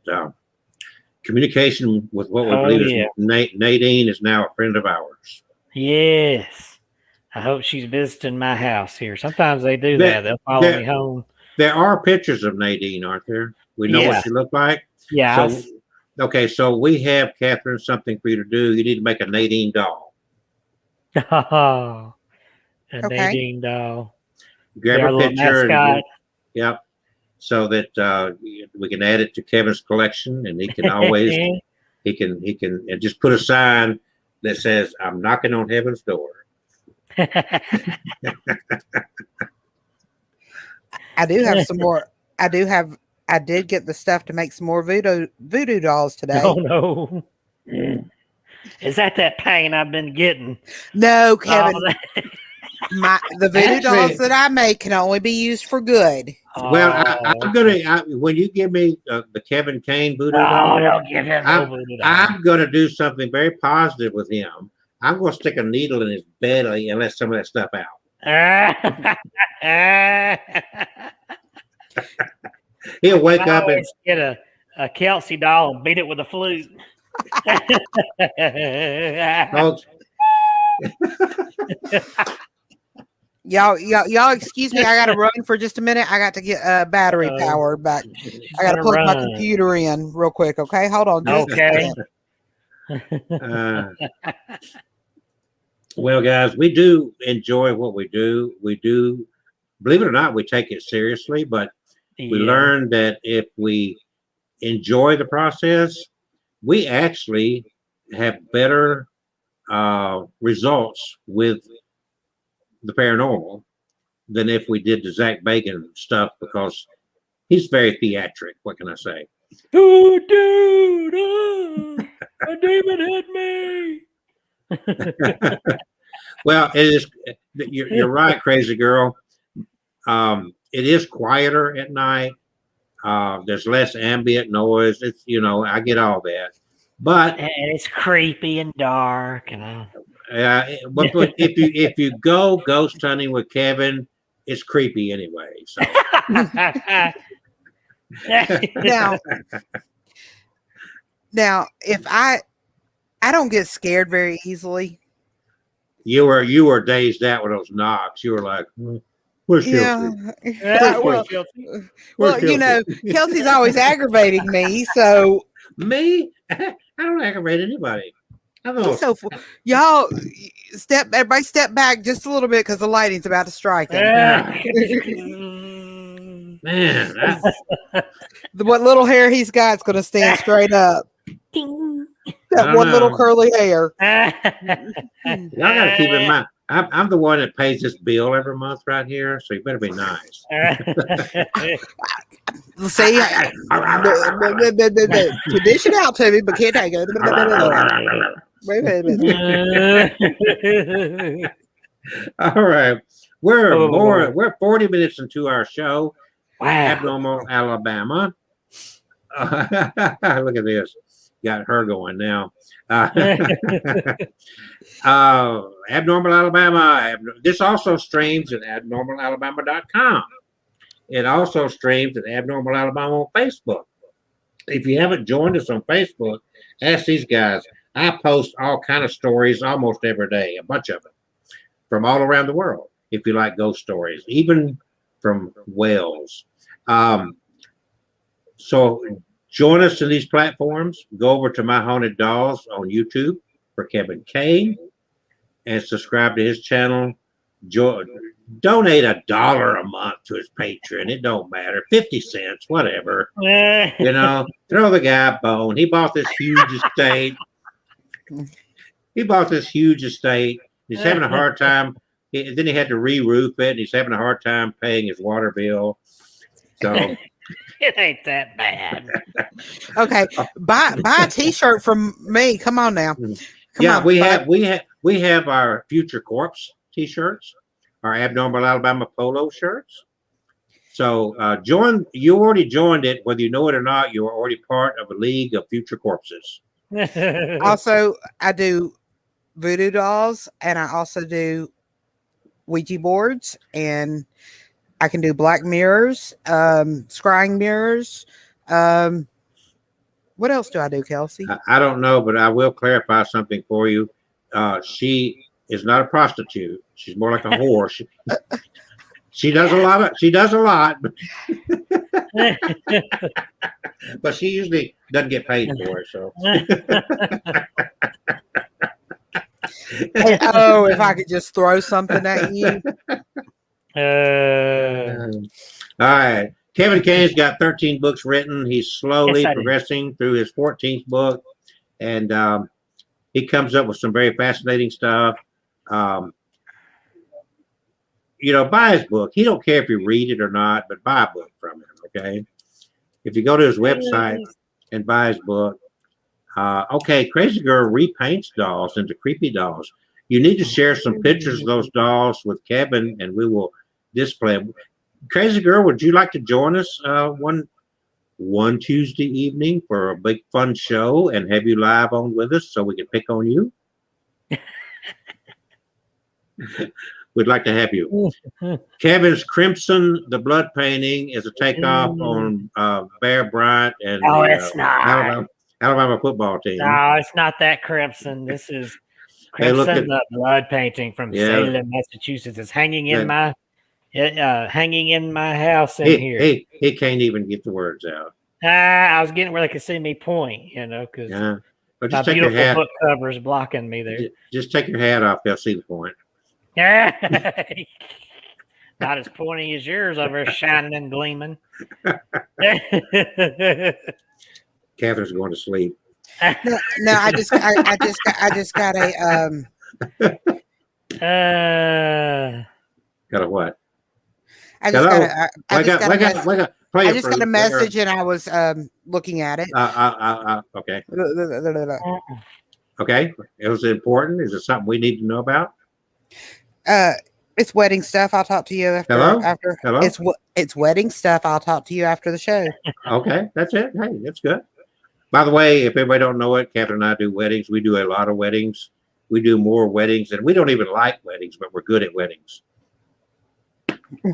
communication with what we believe is Nadine is now a friend of ours. Yes. I hope she's visiting my house here. Sometimes they do that. They'll follow me home. There are pictures of Nadine, aren't there? We know what she looked like. Yeah. So, okay, so we have, Catherine, something for you to do. You need to make a Nadine doll. Oh, a Okay. Nadine doll. Grab Our a little picture. mascot. Yep. So that we can add it to Kevin's collection, and he can always he can and just put a sign that says, "I'm knocking on heaven's door." I do have some more. I did get the stuff to make some more voodoo dolls today. Oh no. Is that pain I've been getting? No, Kevin. Oh, The voodoo dolls that I make can only be used for good. Well, I'm gonna when you give me the Kevin Kane voodoo doll, don't give him no voodoo doll. I'm gonna do something very positive with him. I'm gonna stick a needle in his belly and let some of that stuff out. He'll wake up and get a Kelsey doll and beat it with a flute. folks, Y'all excuse me. I got to run for just a minute. I got to get battery power back. I got to plug my computer in real quick. Okay, hold on. Okay. Well, guys, we do enjoy what we do. We do, believe it or not, we take it seriously, but we learn that if we enjoy the process, we actually have better results with the paranormal than if we did the Zach Bacon stuff, because he's very theatric. What can I say? Oh, dude, a demon hit me. Well, it is. You're right, crazy girl. It is quieter at night. There's less ambient noise. It's I get all that, but and it's creepy and dark and. But if you go ghost hunting with Kevin, it's creepy anyway. So now, if I don't get scared very easily. You were dazed out with those knocks. You were like, where's Kelsey? Well, Kelsey's always aggravating me. So me, I don't aggravate anybody. So y'all everybody step back just a little bit because the lighting's about to strike him. Man, what little hair he's got is going to stand straight up. That one little curly hair. Y'all got to keep in mind, I'm the one that pays this bill every month right here, so you better be nice. See, to dish it out to me, but can't take it. All right, we're 40 minutes into our show. Wow. Abnormal Alabama. Look at this. Got her going now. Abnormal Alabama. This also streams at abnormalalabama.com. It also streams at Abnormal Alabama on Facebook. If you haven't joined us on Facebook, ask these guys. I post all kind of stories almost every day, a bunch of them from all around the world. If you like ghost stories, even from Wales. So join us in these platforms. Go over to My Haunted Dolls on YouTube for Kevin Kane and subscribe to his channel. Donate $1 a month to his Patreon. It don't matter. 50 cents, whatever. You know, throw the guy a bone. He bought this huge estate. He's having a hard time. Then he had to re-roof it. And he's having a hard time paying his water bill. So it ain't that bad. Okay, buy a T-shirt from me. Come on now. We have our Future Corpse T-shirts, our Abnormal Alabama Polo shirts. So you already joined it, whether you know it or not. You are already part of a league of future corpses. Also, I do voodoo dolls, and I also do Ouija boards, and I can do black mirrors, scrying mirrors. What else do I do, Kelsey? I don't know, but I will clarify something for you. She is not a prostitute. She's more like a whore. She does a lot, but she usually doesn't get paid for it. So. If I could just throw something at you. All right. Kevin Kane's got 13 books written. He's slowly progressing through his 14th book, and he comes up with some very fascinating stuff. Buy his book. He don't care if you read it or not, but buy a book from him, okay? If you go to his website and buy his book, Crazy Girl repaints dolls into creepy dolls. You need to share some pictures of those dolls with Kevin, and we will display them. Crazy Girl, would you like to join us one Tuesday evening for a big fun show and have you live on with us so we can pick on you? We'd like to have you. Kevin's Crimson, the blood painting, is a takeoff on Bear Bryant and it's not. Alabama football team. No, it's not that Crimson. This is Crimson, the blood painting from Salem, Massachusetts. It's hanging in my house in here. He can't even get the words out. I was getting where they could see me point, because my beautiful book cover is blocking me there. Just take your hat off. They'll see the point. Not as pointy as yours over shining and gleaming. Catherine's going to sleep. No, I just got a got a what? I just got a message and I was looking at it. Okay. Okay. It was important. Is it something we need to know about? It's wedding stuff. I'll talk to you after. Hello? It's wedding stuff. I'll talk to you after the show. Okay, that's it. Hey, that's good. By the way, if everybody don't know it, Catherine and I do weddings. We do a lot of weddings. We do more weddings, and we don't even like weddings, but we're good at weddings.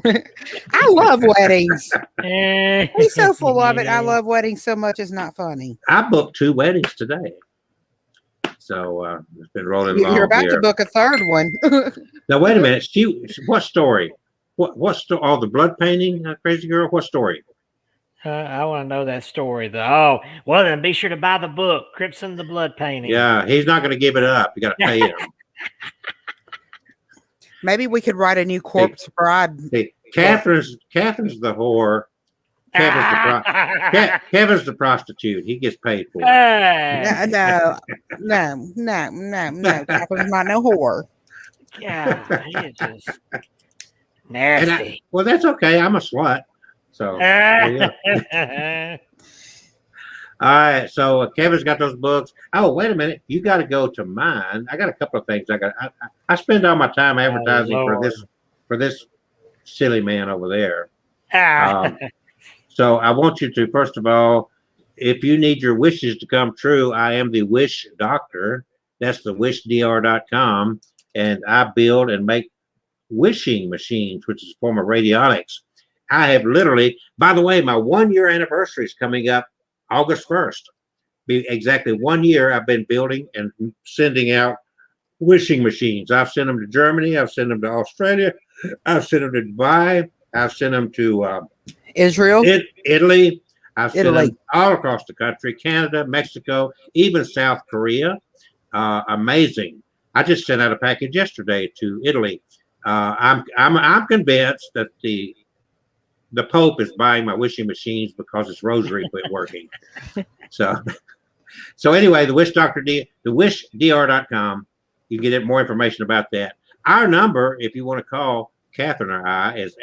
I love weddings. He's so full of it. I love weddings so much it's not funny. I booked 2 weddings today. So it's been rolling along. You're about to book a third one. Now wait a minute. What story? What story? Oh, the blood painting, Crazy Girl. What story? I want to know that story, though. Oh, well, then be sure to buy the book, Crimson the Blood Painting. Yeah, he's not going to give it up. You got to pay him. Maybe we could write a new corpse bride. Hey, Catherine's the whore. Kevin's the prostitute. He gets paid for it. No. Catherine's not no whore. Yeah, he is just nasty. Well, that's okay. I'm a slut. So, all right. So Kevin's got those books. Oh, wait a minute. You got to go to mine. I got a couple of things. I spend all my time advertising for this silly man over there. So I want you to, first of all, if you need your wishes to come true, I am the Wish Doctor. That's the wishdr.com. And I build and make wishing machines, which is a form of radionics. I have literally, by the way, my 1-year anniversary is coming up August 1st. be exactly 1 year, I've been building and sending out wishing machines. I've sent them to Germany. I've sent them to Australia. I've sent them to Dubai. I've sent them to Israel, Italy. I've sent Italy. them all across the country, Canada, Mexico, even South Korea. Amazing. I just sent out a package yesterday to Italy. I'm convinced that the Pope is buying my wishing machines because his rosary quit working. So anyway, the wishdr.com. You can get more information about that. Our number, if you want to call Catherine or I, is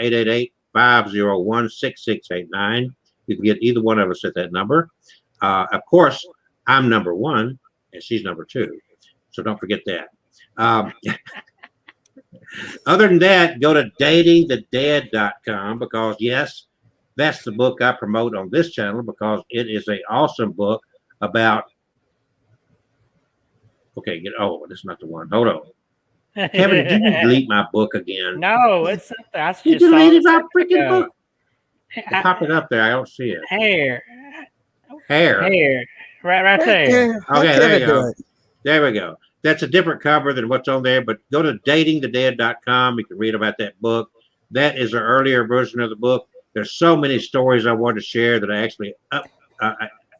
888-501-6689. You can get either one of us at that number. Of course, I'm number 1 and she's number 2. So don't forget that. Other than that, go to datingthedead.com because, yes, that's the book I promote on this channel because it is an awesome book about. Okay, this is not the one. Hold on. Kevin, did you delete my book again? No, it's up there. I just You saw deleted it my a second freaking ago. book. It popped it up there. I don't see it. Hair. Hair. Right there. Okay, there you go. There we go. That's a different cover than what's on there, but go to datingthedead.com. You can read about that book. That is an earlier version of the book. There's so many stories I wanted to share that I actually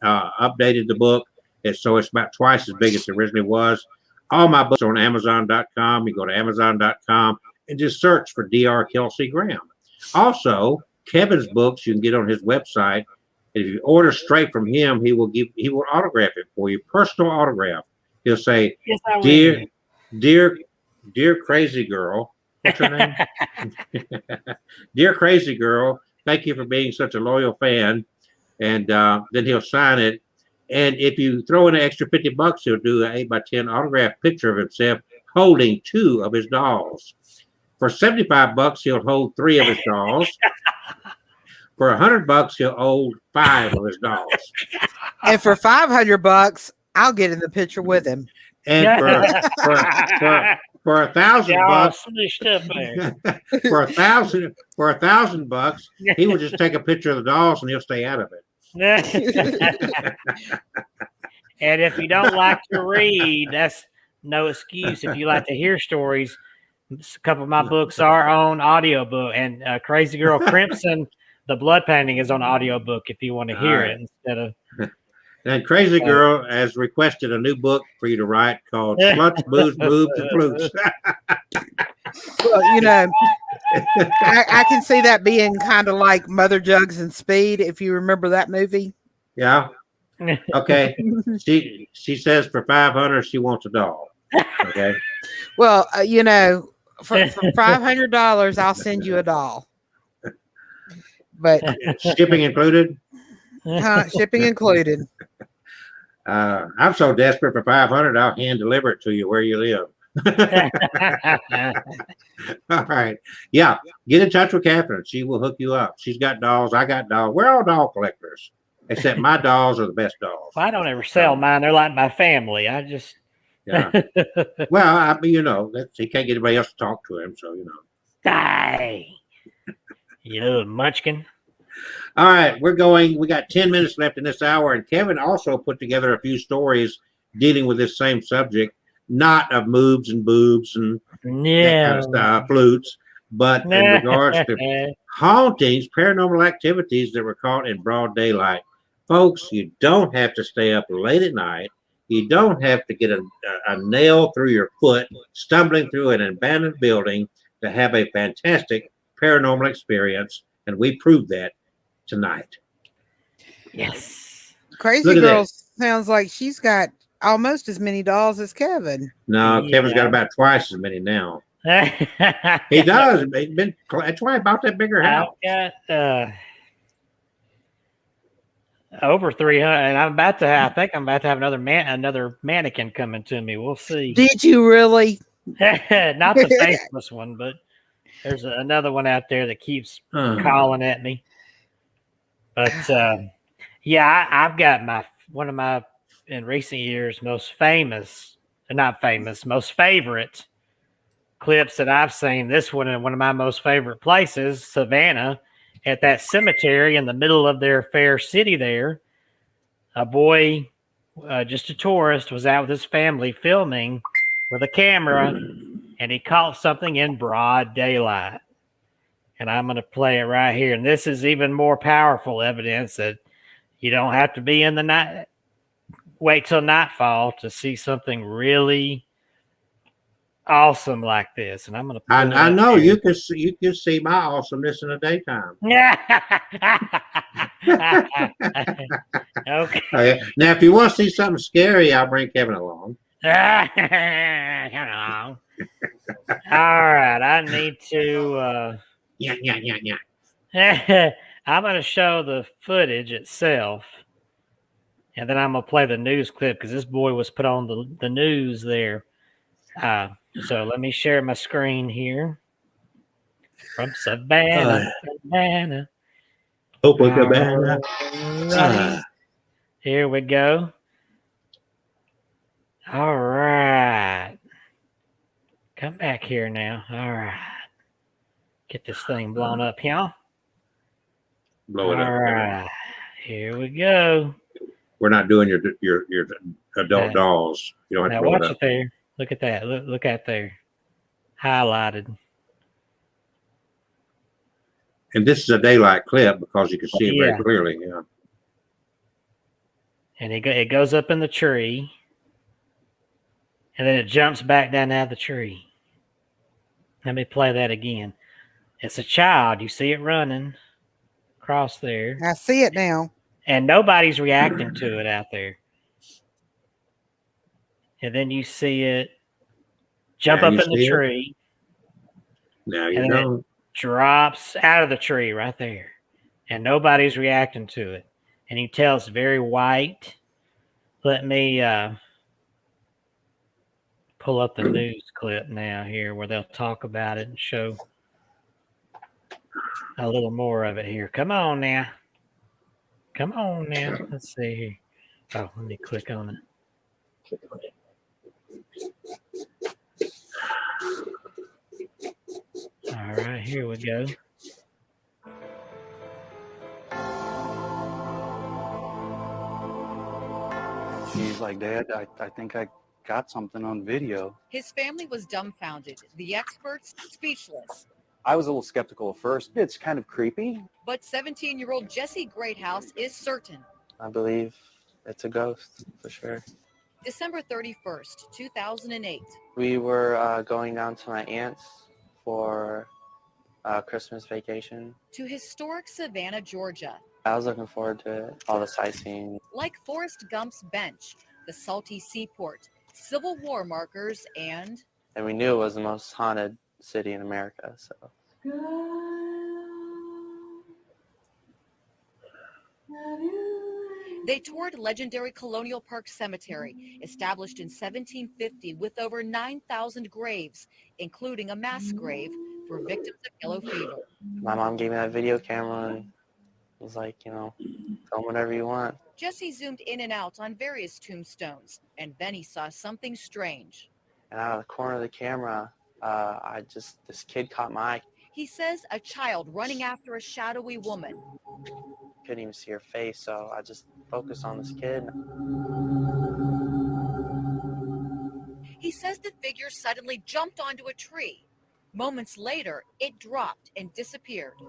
updated the book. So it's about twice as big as it originally was. All my books are on Amazon.com. You go to Amazon.com and just search for Dr. Kelsey Graham. Also, Kevin's books you can get on his website. If you order straight from him, he will autograph it for you, personal autograph. He'll say, Yes, I dear crazy girl. What's her name? Dear crazy girl, thank you for being such a loyal fan. And then he'll sign it. And if you throw in an extra $50, he'll do an 8x10 autographed picture of himself holding 2 of his dolls. For $75, he'll hold 3 of his dolls. For $100, he'll hold 5 of his dolls. And for $500, I'll get in the picture with him. And for $1,000, smushed up there. for $1,000, he will just take a picture of the dolls and he'll stay out of it. And if you don't like to read, that's no excuse. If you like to hear stories, a couple of my books are on audiobook, and Crazy Girl Crimson, the blood painting, is on audiobook if you want to hear it instead of. And Crazy Girl has requested a new book for you to write called Sluts, Booze, Boobs, and Flutes. Well, I can see that being kind of like Mother Jugs and Speed, if you remember that movie. Yeah. Okay. She says for $500 she wants a doll. Okay. Well, for $500, I'll send you a doll. But Shipping included? Shipping included. I'm so desperate for $500, I'll hand deliver it to you where you live. All right. Yeah. Get in touch with Catherine. She will hook you up. She's got dolls. I got dolls. We're all doll collectors, except my dolls are the best dolls. Well, I don't ever sell mine. They're like my family. Yeah. Well, he can't get anybody else to talk to him. So, Die. You little munchkin. All right. We got 10 minutes left in this hour. And Kevin also put together a few stories dealing with this same subject. Not of moobs and boobs and that kind of stuff, flutes, but in regards to hauntings, paranormal activities that were caught in broad daylight. Folks, you don't have to stay up late at night. You don't have to get a nail through your foot stumbling through an abandoned building to have a fantastic paranormal experience. And we proved that tonight. Yes. Crazy Girl sounds like she's got almost as many dolls as Kevin. No, Kevin's got about twice as many now. He does. That's why I bought that bigger house. I've got over 300, and I think I'm about to have another mannequin coming to me. We'll see. Did you really? Not the faceless one, but there's another one out there that keeps calling at me. But I've got one of my in recent years most favorite clips that I've seen. This one in one of my most favorite places, Savannah, at that cemetery in the middle of their fair city there. A boy just a tourist, was out with his family filming with a camera, and he caught something in broad daylight. And I'm going to play it right here. And this is even more powerful evidence that you don't have to be in the night. Wait till nightfall to see something really awesome like this. And I'm going to. I know you can see my awesomeness in the daytime. Okay. Now, if you want to see something scary, I'll bring Kevin along. Come along. All right. I need to. Yeah. I'm going to show the footage itself. And then I'm going to play the news clip because this boy was put on the news there. So let me share my screen here. From Savannah. Copacabana. Right. Here we go. All right. Come back here now. All right. Get this thing blown up, y'all. Blow it up. All right. Here we go. We're not doing your adult dolls. You don't have Now to blow watch it up. it there. Look at that. Look at there. Highlighted. And this is a daylight clip because you can see it very clearly. Yeah. And it goes up in the tree. And then it jumps back down out of the tree. Let me play that again. It's a child. You see it running across there. I see it now. And nobody's reacting to it out there. And then you see it jump up in the tree. Now you know. It drops out of the tree right there. And nobody's reacting to it. And you can tell it's very white. Let me pull up the news clip now here where they'll talk about it and show a little more of it here. Come on now. Come on now. Let's see here. Oh, let me click on it. All right, here we go. He's like, Dad, I think I got something on video. His family was dumbfounded. The experts speechless. I was a little skeptical at first. It's kind of creepy. But 17-year-old Jesse Greathouse is certain. I believe it's a ghost, for sure. December 31st, 2008. We were going down to my aunt's for Christmas vacation. To historic Savannah, Georgia. I was looking forward to it, all the sightseeing. Like Forrest Gump's bench, the salty seaport, Civil War markers, and we knew it was the most haunted city in America, so. They toured legendary Colonial Park Cemetery, established in 1750 with over 9,000 graves, including a mass grave for victims of yellow fever. My mom gave me that video camera and was like, you know, film whatever you want. Jesse zoomed in and out on various tombstones, and then he saw something strange. And out of the corner of the camera, this kid caught my eye. He says a child running after a shadowy woman. Couldn't even see her face, so I just focused on this kid. He says the figure suddenly jumped onto a tree. Moments later, it dropped and disappeared.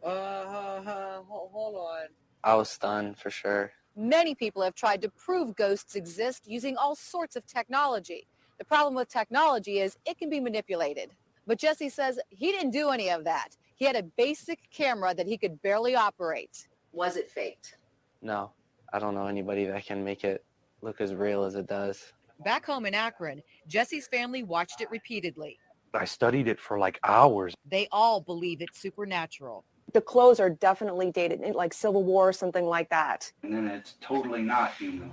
Hold on. I was stunned for sure. Many people have tried to prove ghosts exist using all sorts of technology. The problem with technology is it can be manipulated. But Jesse says he didn't do any of that. He had a basic camera that he could barely operate. Was it faked? No, I don't know anybody that can make it look as real as it does. Back home in Akron, Jesse's family watched it repeatedly. I studied it for like hours. They all believe it's supernatural. The clothes are definitely dated, like Civil War or something like that. And then it's totally not human.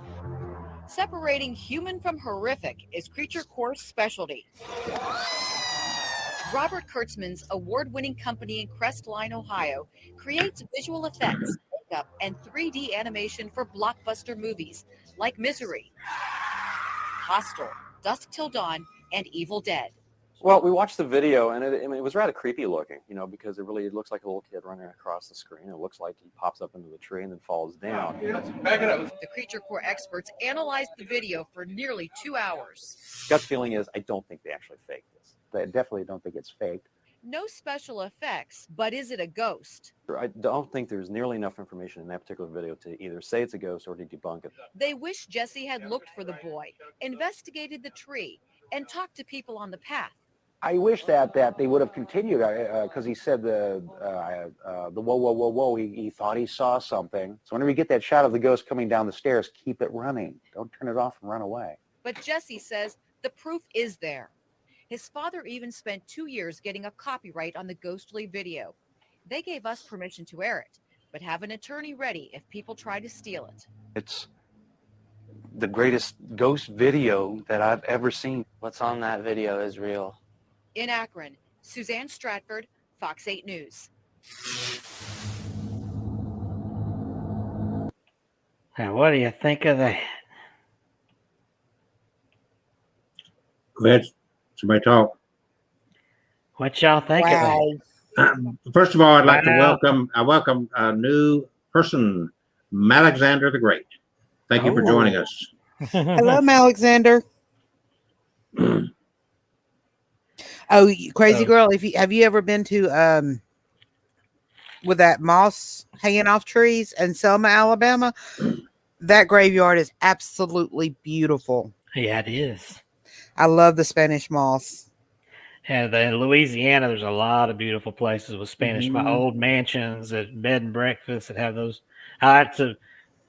Separating human from horrific is Creature Core's specialty. Robert Kurtzman's award-winning company in Crestline, Ohio, creates visual effects, makeup, and 3D animation for blockbuster movies like Misery, Hostel, Dusk Till Dawn, and Evil Dead. Well, we watched the video, and it was rather creepy looking, because it looks like a little kid running across the screen. It looks like he pops up into the tree and then falls down. The Creature Core experts analyzed the video for nearly 2 hours. Gut feeling is I don't think they actually faked this. I definitely don't think it's faked. No special effects, but is it a ghost? I don't think there's nearly enough information in that particular video to either say it's a ghost or to debunk it. They wish Jesse had looked for the boy, investigated the tree, and talked to people on the path. I wish that they would have continued because he said the whoa. He thought he saw something. So whenever you get that shot of the ghost coming down the stairs, keep it running. Don't turn it off and run away. But Jesse says the proof is there. His father even spent 2 years getting a copyright on the ghostly video. They gave us permission to air it, but have an attorney ready if people try to steal it. It's the greatest ghost video that I've ever seen. What's on that video is real. In Akron, Suzanne Stratford, Fox 8 News. Now, what do you think of that? Go ahead. Somebody talk. What y'all think of that? First of all, I'd like to Wow. welcome a new person, Alexander the Great. Thank you for joining us. Hello, Alexander. Oh, crazy girl! Have you ever been to with that moss hanging off trees in Selma, Alabama? That graveyard is absolutely beautiful. Yeah, it is. I love the Spanish moss. And in Louisiana, there's a lot of beautiful places with Spanish, Mhm. old mansions, bed and breakfast that have those. I like to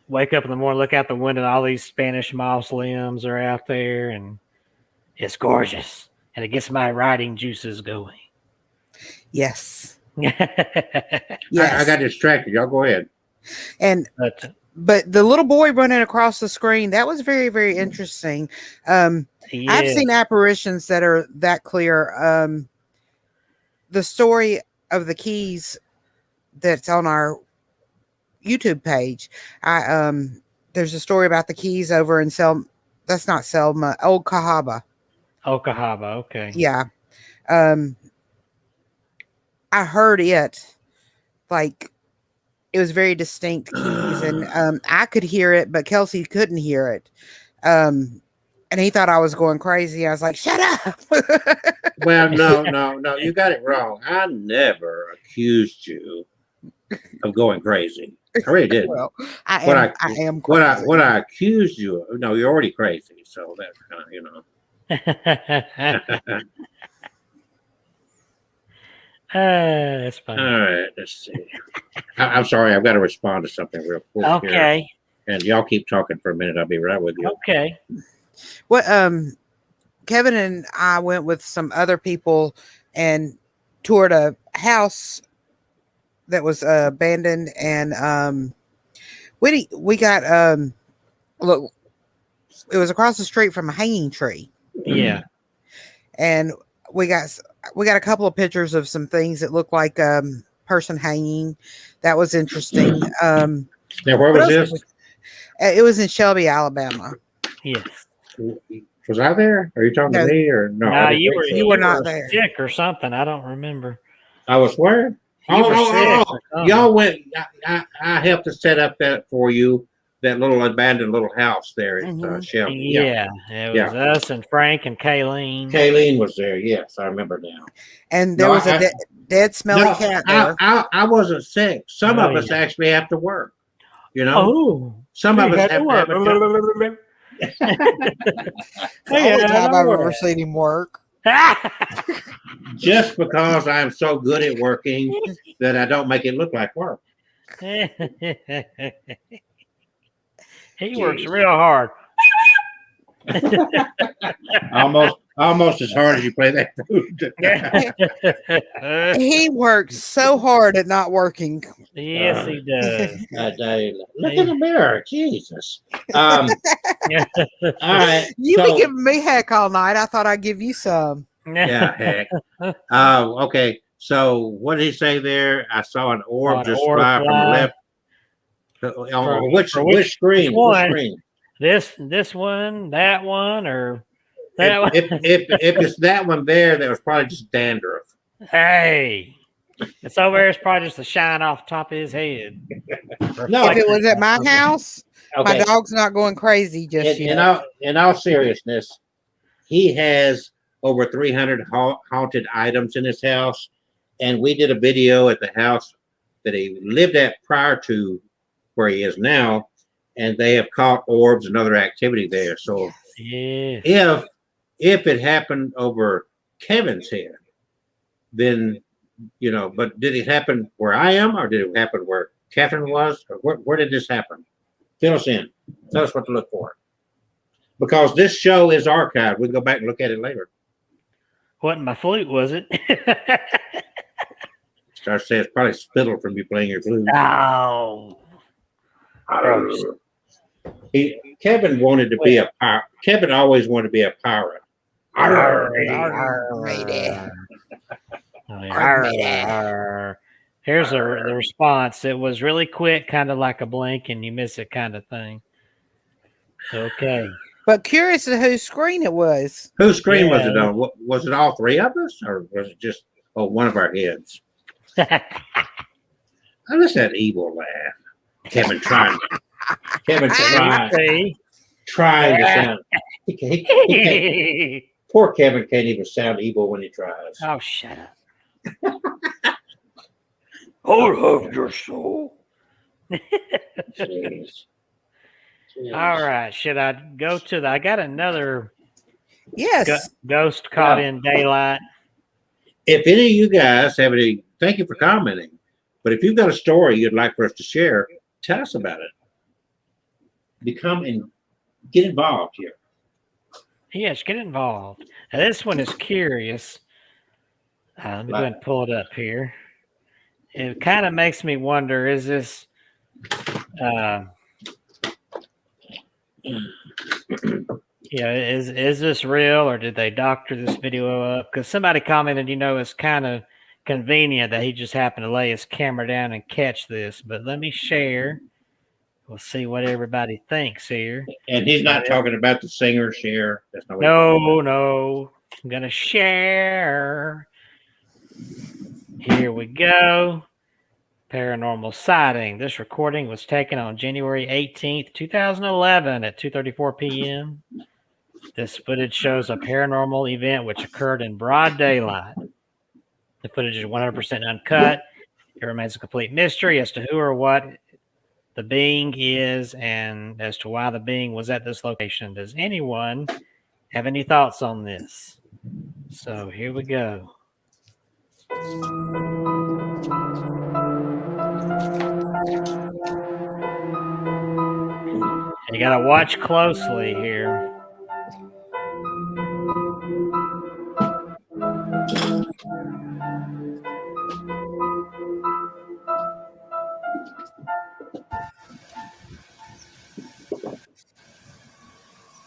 wake up in the morning, look out the window, and all these Spanish mausoleums are out there, and it's gorgeous. And it gets my writing juices going. Yes. I Yes. got distracted. Y'all go ahead. And But the little boy running across the screen, that was very, very interesting. I've seen apparitions that are that clear. The story of the keys that's on our YouTube page. There's a story about the keys over in Selma. That's not Selma, Old Cahaba. Okahaba, okay. Yeah. I heard it like it was very distinct keys, and I could hear it, but Kelsey couldn't hear it. And he thought I was going crazy. I was like, shut up. Well, no. You got it wrong. I never accused you of going crazy. I really didn't. Well, I am What crazy. I accused you of, no, you're already crazy. So that's kind of, That's funny. All right, let's see. I'm sorry. I've got to respond to something real quick. here. Okay. And y'all keep talking for a minute. I'll be right with you. Okay. What Kevin and I went with some other people and toured a house that was abandoned, and we got look, it was across the street from a hanging tree. Yeah. And we got a couple of pictures of some things that looked like person hanging. That was interesting. Now, where was this? It was in Shelby, Alabama. Yes. Was I there? Are you talking No. to me or no? I No, didn't you think were so. You were not there. sick or something. I don't remember. I was where? You were sick or something. Y'all went. I helped to set up that for you. That little abandoned little house there at Shelby. Yeah, it was us and Frank and Kayleen. Kayleen was there. Yes, I remember now. And there No, was a dead smelly cat there. I wasn't sick. Some Oh, of us yeah. actually have to work. You know, Oh, some of us have to have a job. The only time I've ever seen him work. Just because I'm so good at working that I don't make it look like work. He works real hard. Almost as hard as you play that flute. He works so hard at not working. Yes, he does. Look in the mirror, Jesus. All right. You've so- been giving me heck all night. I thought I'd give you some. Yeah, heck. Okay. So what did he say there? I saw an orb just fly from the left. Which screen? One. Which screen? This one, that one, or if it's that one there, that was probably just dandruff. Hey, it's over there. It's probably just a shine off the top of his head. No. If it was at my house, my Okay. dog's not going crazy just In, yet. in all seriousness, he has over 300 haunted items in his house, and we did a video at the house that he lived at prior to where he is now, and they have caught orbs and other activity there. So Yes. if it happened over Kevin's head, then but did it happen where I am, or did it happen where Catherine was, or where did this happen? Fill us in. Tell us what to look for. Because this show is archived. We can go back and look at it later. Wasn't my flute, was it? Star says probably spittle from you playing your flute. Oh. Gross. Kevin wanted to be a pirate. Kevin always wanted to be a pirate. Here's the response. It was really quick, kind of like a blink and you miss it kind of thing. Okay. But curious to whose screen it was. Whose screen was it on? Was it all three of us, or was it just one of our heads? I just that evil laugh. Kevin trying to sound. Poor Kevin can't even sound evil when he tries. Oh, shut up. I'll have your soul. Jeez. All right. Should I go to I got another ghost caught in daylight. If any of you guys have any, thank you for commenting. But if you've got a story you'd like for us to share, tell us about it. Become and get involved here. Yes, get involved. Now, this one is curious. Let me go ahead and pull it up here. It kind of makes me wonder, is this is this real, or did they doctor this video up? Because somebody commented, it's kind of convenient that he just happened to lay his camera down and catch this. But let me share. We'll see what everybody thinks here. And he's not talking about the singer share. That's not what no. I'm gonna share. Here we go. Paranormal sighting. This recording was taken on January 18th, 2011 at 2:34 p.m. This footage shows a paranormal event which occurred in broad daylight. The footage is 100% uncut. It remains a complete mystery as to who or what the being is and as to why the being was at this location. Does anyone have any thoughts on this? So here we go. You gotta watch closely here.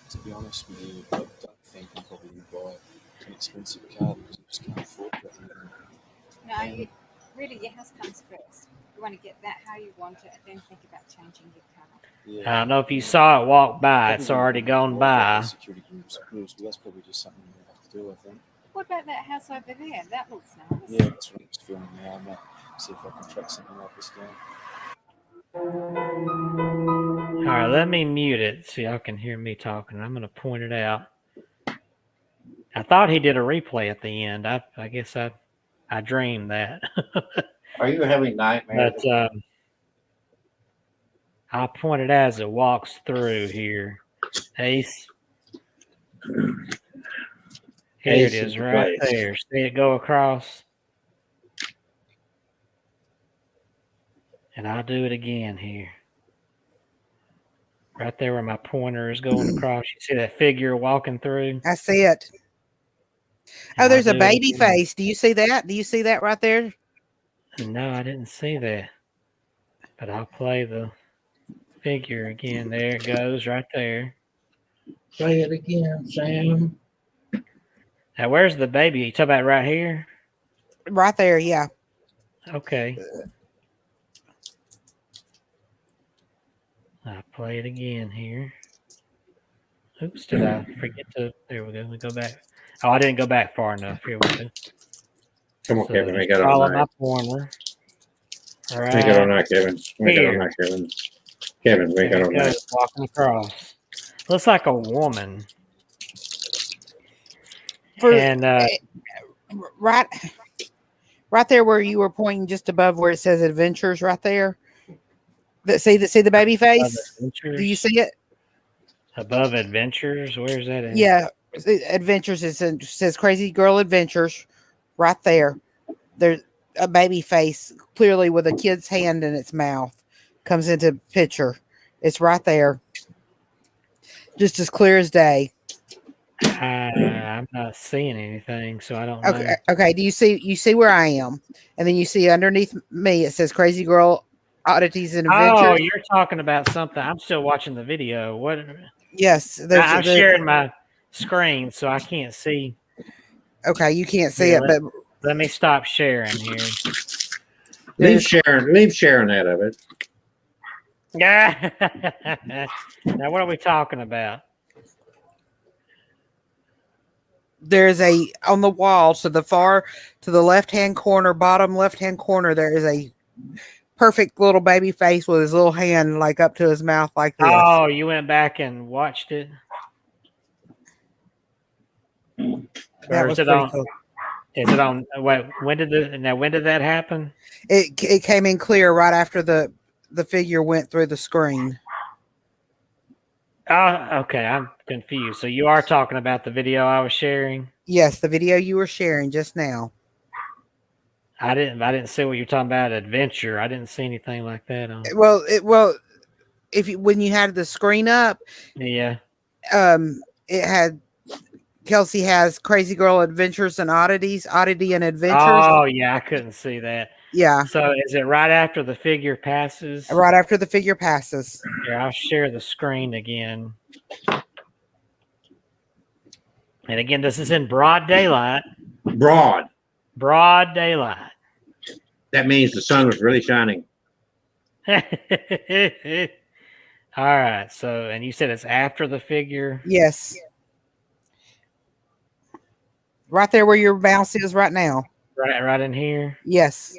To be honest with you, I don't think I'm probably buy an expensive car because I just can't afford it. No, it has comes first. You want to get that how you want it, and then think about changing your car. I don't know if you saw it walk by. It's already gone by. Security groups, but that's probably just something you have to do, I think. What about that house over there? That looks nice. Yeah, that's what I'm just filming now. I might see if I can track something like this down. All right, let me mute it so y'all can hear me talking. I'm going to point it out. I thought he did a replay at the end. I guess I dreamed that. Are you having nightmares? But I'll point it out as it walks through here. Ace. Here it is right there. See it go across? And I'll do it again here. Right there where my pointer is going across. You see that figure walking through? I see it. Oh, there's a baby face. Do you see that? Do you see that right there? No, I didn't see that. But I'll play the figure again. There it goes right there. Play it again, Sam. Now, where's the baby? You talking about right here? Right there, yeah. Okay. I'll play it again here. Oops, did I forget to? There we go. Let me go back. Oh, I didn't go back far enough. Here we go. Come on, So Kevin. Make just it on follow nice. my pointer. All Make it on right. nice, Kevin. Make it on Here. nice, Kevin. Kevin, make There it it on goes, nice. walking across. Looks like a woman. For And right, right there where you were pointing, just above where it says adventures, right there. See the baby above face. Do you adventures. see it? Above adventures. Where's that at? Yeah, adventures. It says Crazy Girl Adventures, right there. There's a baby face, clearly with a kid's hand in its mouth, comes into picture. It's right there, just as clear as day. I'm not seeing anything, so I don't know. Okay, okay. Do you see where I am? And then you see underneath me it says Crazy Girl Oddities and Adventures. Oh, you're talking about something. I'm still watching the video. What? Yes, there's I'm sharing my screen, so I can't see. Okay, you can't see Here, it, but let me stop sharing here. Leave Sharon out of it. Yeah. Now, what are we talking about? there's a on the wall to the left hand corner, bottom left hand corner, there is a perfect little baby face with his little hand like up to his mouth like this. Oh, you went back and watched it? That Or was is it pretty on? cool. Is it on? Wait, when did that happen? It came in clear right after the figure went through the screen. Oh, okay. I'm confused. So you are talking about the video I was sharing? Yes, the video you were sharing just now. I didn't see what you're talking about. Adventure. I didn't see anything like that on. Well, when you had the screen up, Yeah. It had Kelsey has Crazy Girl Adventures and Oddity and Adventures. Oh yeah, I couldn't see that. Yeah. So is it right after the figure passes? Right after the figure passes. Here, I'll share the screen again. And again, this is in broad daylight. Broad daylight. That means the sun was really shining. All right. So, and you said it's after the figure? Yes. Right there where your mouse is right now. Right in here? Yes.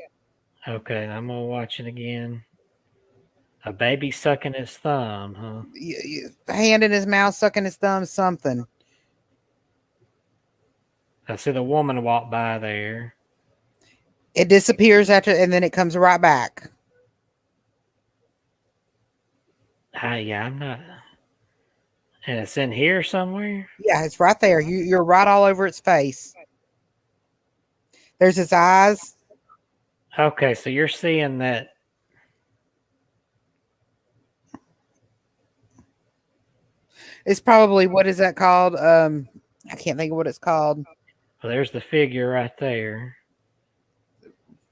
Okay, I'm going to watch it again. A baby sucking his thumb, huh? Hand in his mouth, sucking his thumb, something. I see the woman walk by there. It disappears after, and then it comes right back. Yeah, I'm not. And it's in here somewhere? Yeah, it's right there. You're right all over its face. There's its eyes. Okay, so you're seeing that. It's probably, what is that called? I can't think of what it's called. Well, there's the figure right there.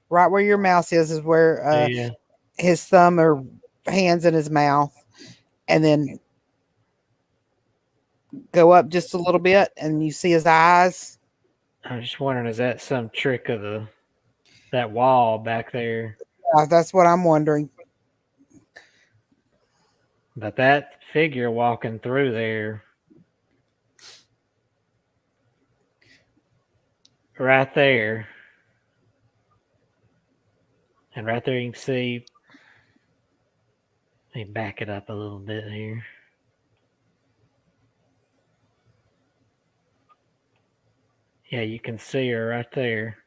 Right where your mouse is where Yeah. his thumb or hands in his mouth, and then go up just a little bit, and you see his eyes. I'm just wondering, is that some trick of that wall back there? That's what I'm wondering. But that figure walking through there, right there, and right there you can see. Let me back it up a little bit here. Yeah, you can see her right there.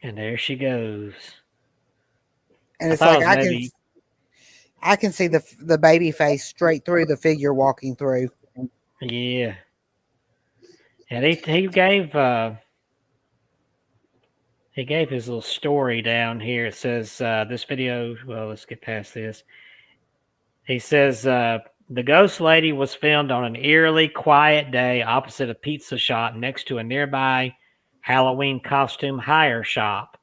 And there she goes. And it's like I can see the baby face straight through the figure walking through. Yeah. And he gave his little story down here. It says this video, well, let's get past this. He says the ghost lady was filmed on an eerily quiet day opposite a pizza shop next to a nearby Halloween costume hire shop.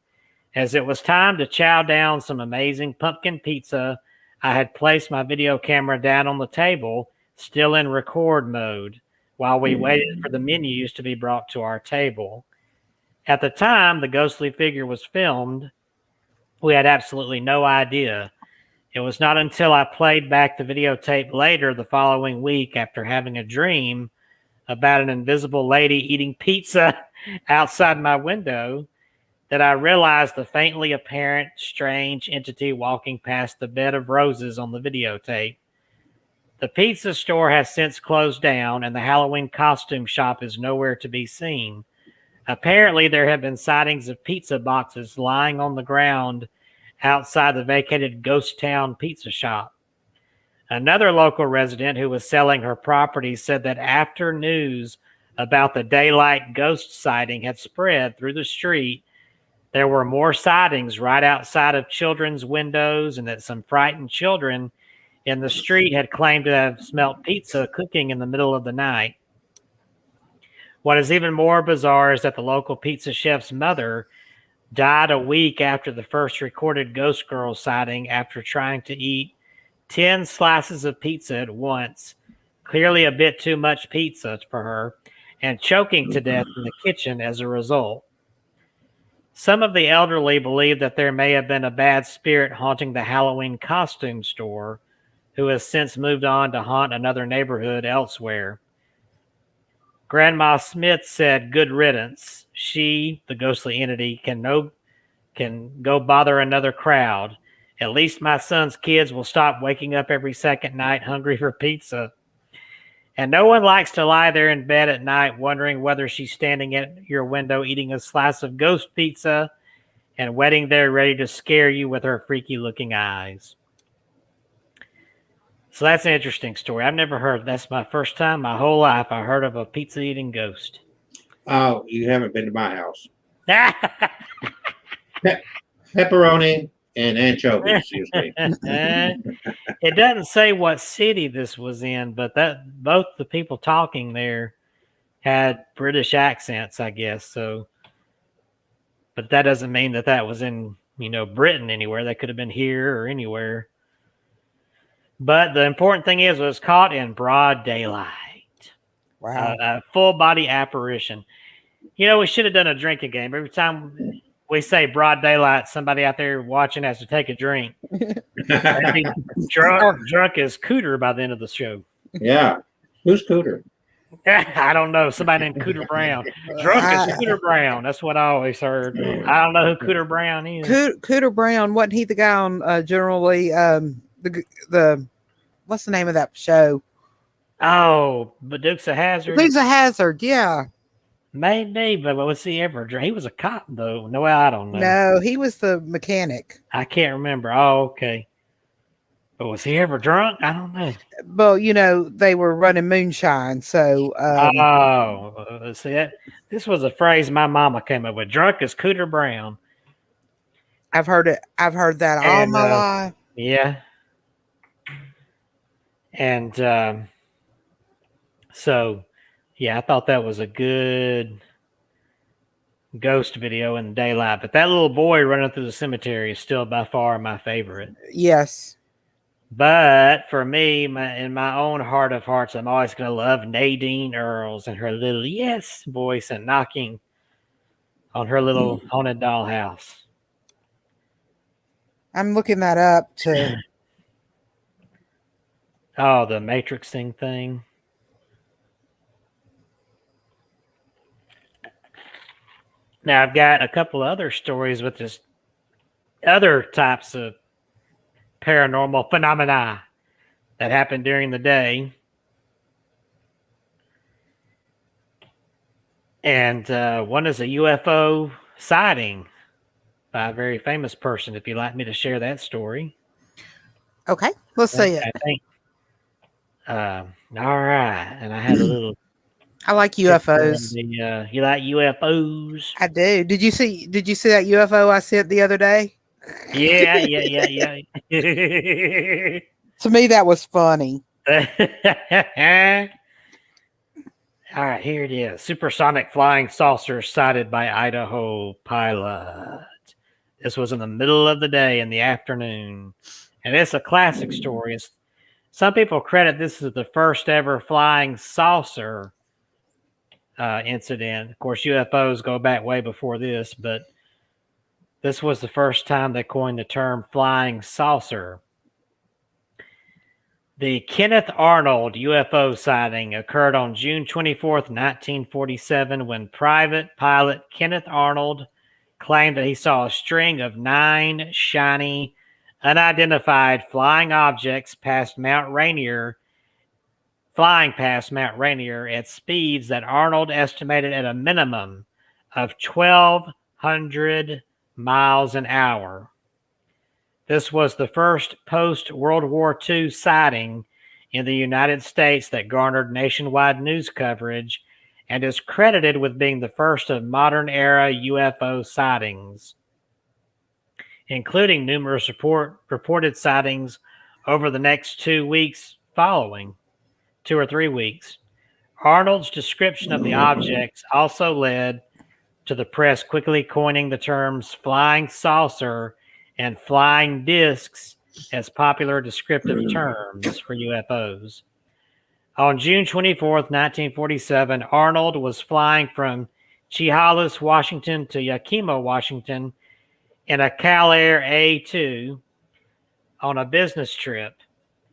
As it was time to chow down some amazing pumpkin pizza, I had placed my video camera down on the table, still in record mode, while we waited for the menus to be brought to our table. At the time the ghostly figure was filmed, we had absolutely no idea It was not until I played back the videotape later the following week after having a dream about an invisible lady eating pizza outside my window that I realized the faintly apparent strange entity walking past the bed of roses on the videotape. The pizza store has since closed down, and the Halloween costume shop is nowhere to be seen. Apparently, there have been sightings of pizza boxes lying on the ground outside the vacated Ghost Town pizza shop. Another local resident who was selling her property said that after news about the daylight ghost sighting had spread through the street, there were more sightings right outside of children's windows, and that some frightened children in the street had claimed to have smelt pizza cooking in the middle of the night. What is even more bizarre is that the local pizza chef's mother died a week after the first recorded ghost girl sighting after trying to eat 10 slices of pizza at once, clearly a bit too much pizza for her, and choking to death in the kitchen as a result. Some of the elderly believe that there may have been a bad spirit haunting the Halloween costume store, who has since moved on to haunt another neighborhood elsewhere. Grandma Smith said, "Good riddance. She, the ghostly entity, can go bother another crowd. At least my son's kids will stop waking up every second night hungry for pizza. And no one likes to lie there in bed at night wondering whether she's standing at your window eating a slice of ghost pizza and waiting there ready to scare you with her freaky-looking eyes." So that's an interesting story. I've never heard. That's my first time my whole life I heard of a pizza-eating ghost. Oh, you haven't been to my house. Pepperoni and anchovies usually. It doesn't say what city this was in, but that both the people talking there had British accents, I guess. So, but that doesn't mean that that was in Britain anywhere. That could have been here or anywhere. But the important thing is, it was caught in broad daylight. Wow. A full body apparition. We should have done a drinking game. Every time we say broad daylight, somebody out there watching has to take a drink. Drunk as Cooter by the end of the show. Yeah. Who's Cooter? I don't know. Somebody named Cooter Brown. Drunk as Cooter Brown. That's what I always heard. I don't know who Cooter Brown is. Cooter Brown, wasn't he the guy on Generally the what's the name of that show? Oh, but Dukes of Hazzard. Dukes of Hazzard, yeah. Maybe, but was he ever drunk? He was a cop, though. No, I don't know. No, he was the mechanic. I can't remember. Oh, okay. But was he ever drunk? I don't know. Well, they were running moonshine, so. See, this was a phrase my mama came up with. Drunk as Cooter Brown. I've heard it. I've heard that all my life. Yeah. And so, yeah, I thought that was a good ghost video in the daylight. But that little boy running through the cemetery is still by far my favorite. Yes. But for me, in my own heart of hearts, I'm always going to love Nadine Earls and her little yes voice and knocking on her little haunted dollhouse. I'm looking that up too. Oh, the matrixing thing. Now, I've got a couple of other stories with just other types of paranormal phenomena that happened during the day. And one is a UFO sighting by a very famous person, if you'd like me to share that story. Okay, let's see it. I think. All right. And I had a little. I like UFOs. You like UFOs? I do. Did you see that UFO I sent the other day? Yeah. To me, that was funny. All right, here it is. Supersonic flying saucer sighted by Idaho pilot. This was in the middle of the day in the afternoon. And it's a classic story. Some people credit this as the first ever flying saucer incident. Of course, UFOs go back way before this, but this was the first time they coined the term flying saucer. The Kenneth Arnold UFO sighting occurred on June 24th, 1947, when private pilot Kenneth Arnold claimed that he saw a string of 9 shiny, unidentified flying objects flying past Mount Rainier at speeds that Arnold estimated at a minimum of 1,200 miles an hour. This was the first post-World War II sighting in the United States that garnered nationwide news coverage and is credited with being the first of modern-era UFO sightings, including numerous reported sightings over the next 2 weeks following, 2 or 3 weeks. Arnold's description of the objects also led to the press quickly coining the terms flying saucer and flying discs as popular descriptive terms for UFOs. On June 24th, 1947, Arnold was flying from Chehalis, Washington to Yakima, Washington in a Cal Air A2 on a business trip.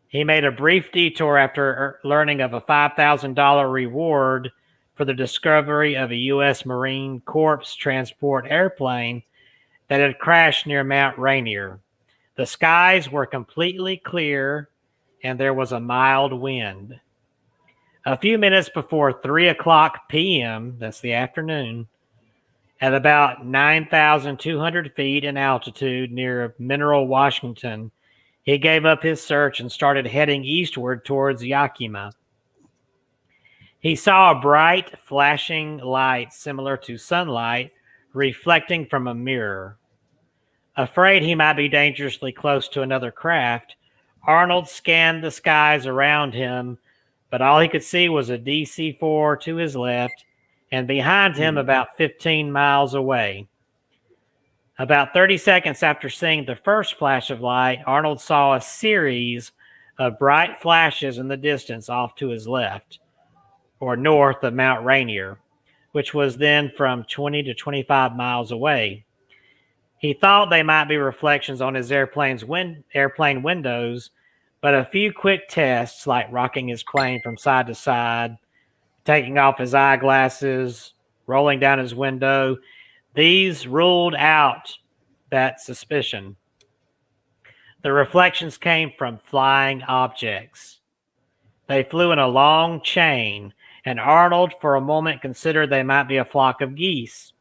He made a brief detour after learning of a $5,000 reward for the discovery of a U.S. Marine Corps transport airplane that had crashed near Mount Rainier. The skies were completely clear and there was a mild wind. A few minutes before 3 o'clock p.m., that's the afternoon, at about 9,200 feet in altitude near Mineral, Washington, he gave up his search and started heading eastward towards Yakima. He saw a bright, flashing light similar to sunlight reflecting from a mirror. Afraid he might be dangerously close to another craft, Arnold scanned the skies around him, but all he could see was a DC-4 to his left and behind him about 15 miles away. About 30 seconds after seeing the first flash of light, Arnold saw a series of bright flashes in the distance off to his left, or north of Mount Rainier, which was then from 20 to 25 miles away. He thought they might be reflections on his airplane windows, but a few quick tests, like rocking his plane from side to side, taking off his eyeglasses, rolling down his window, these ruled out that suspicion. The reflections came from flying objects. They flew in a long chain, and Arnold for a moment considered they might be a flock of geese,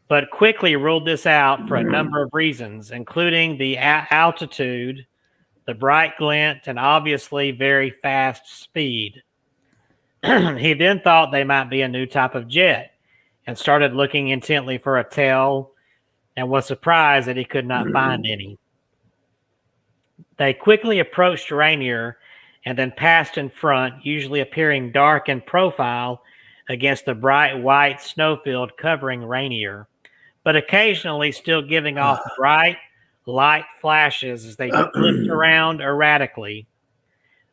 but quickly ruled this out for a number of reasons, including the altitude, the bright glint, and obviously very fast speed. He then thought they might be a new type of jet and started looking intently for a tail and was surprised that he could not find any. They quickly approached Rainier and then passed in front, usually appearing dark in profile against the bright white snowfield covering Rainier, but occasionally still giving off bright light flashes as they flipped around erratically.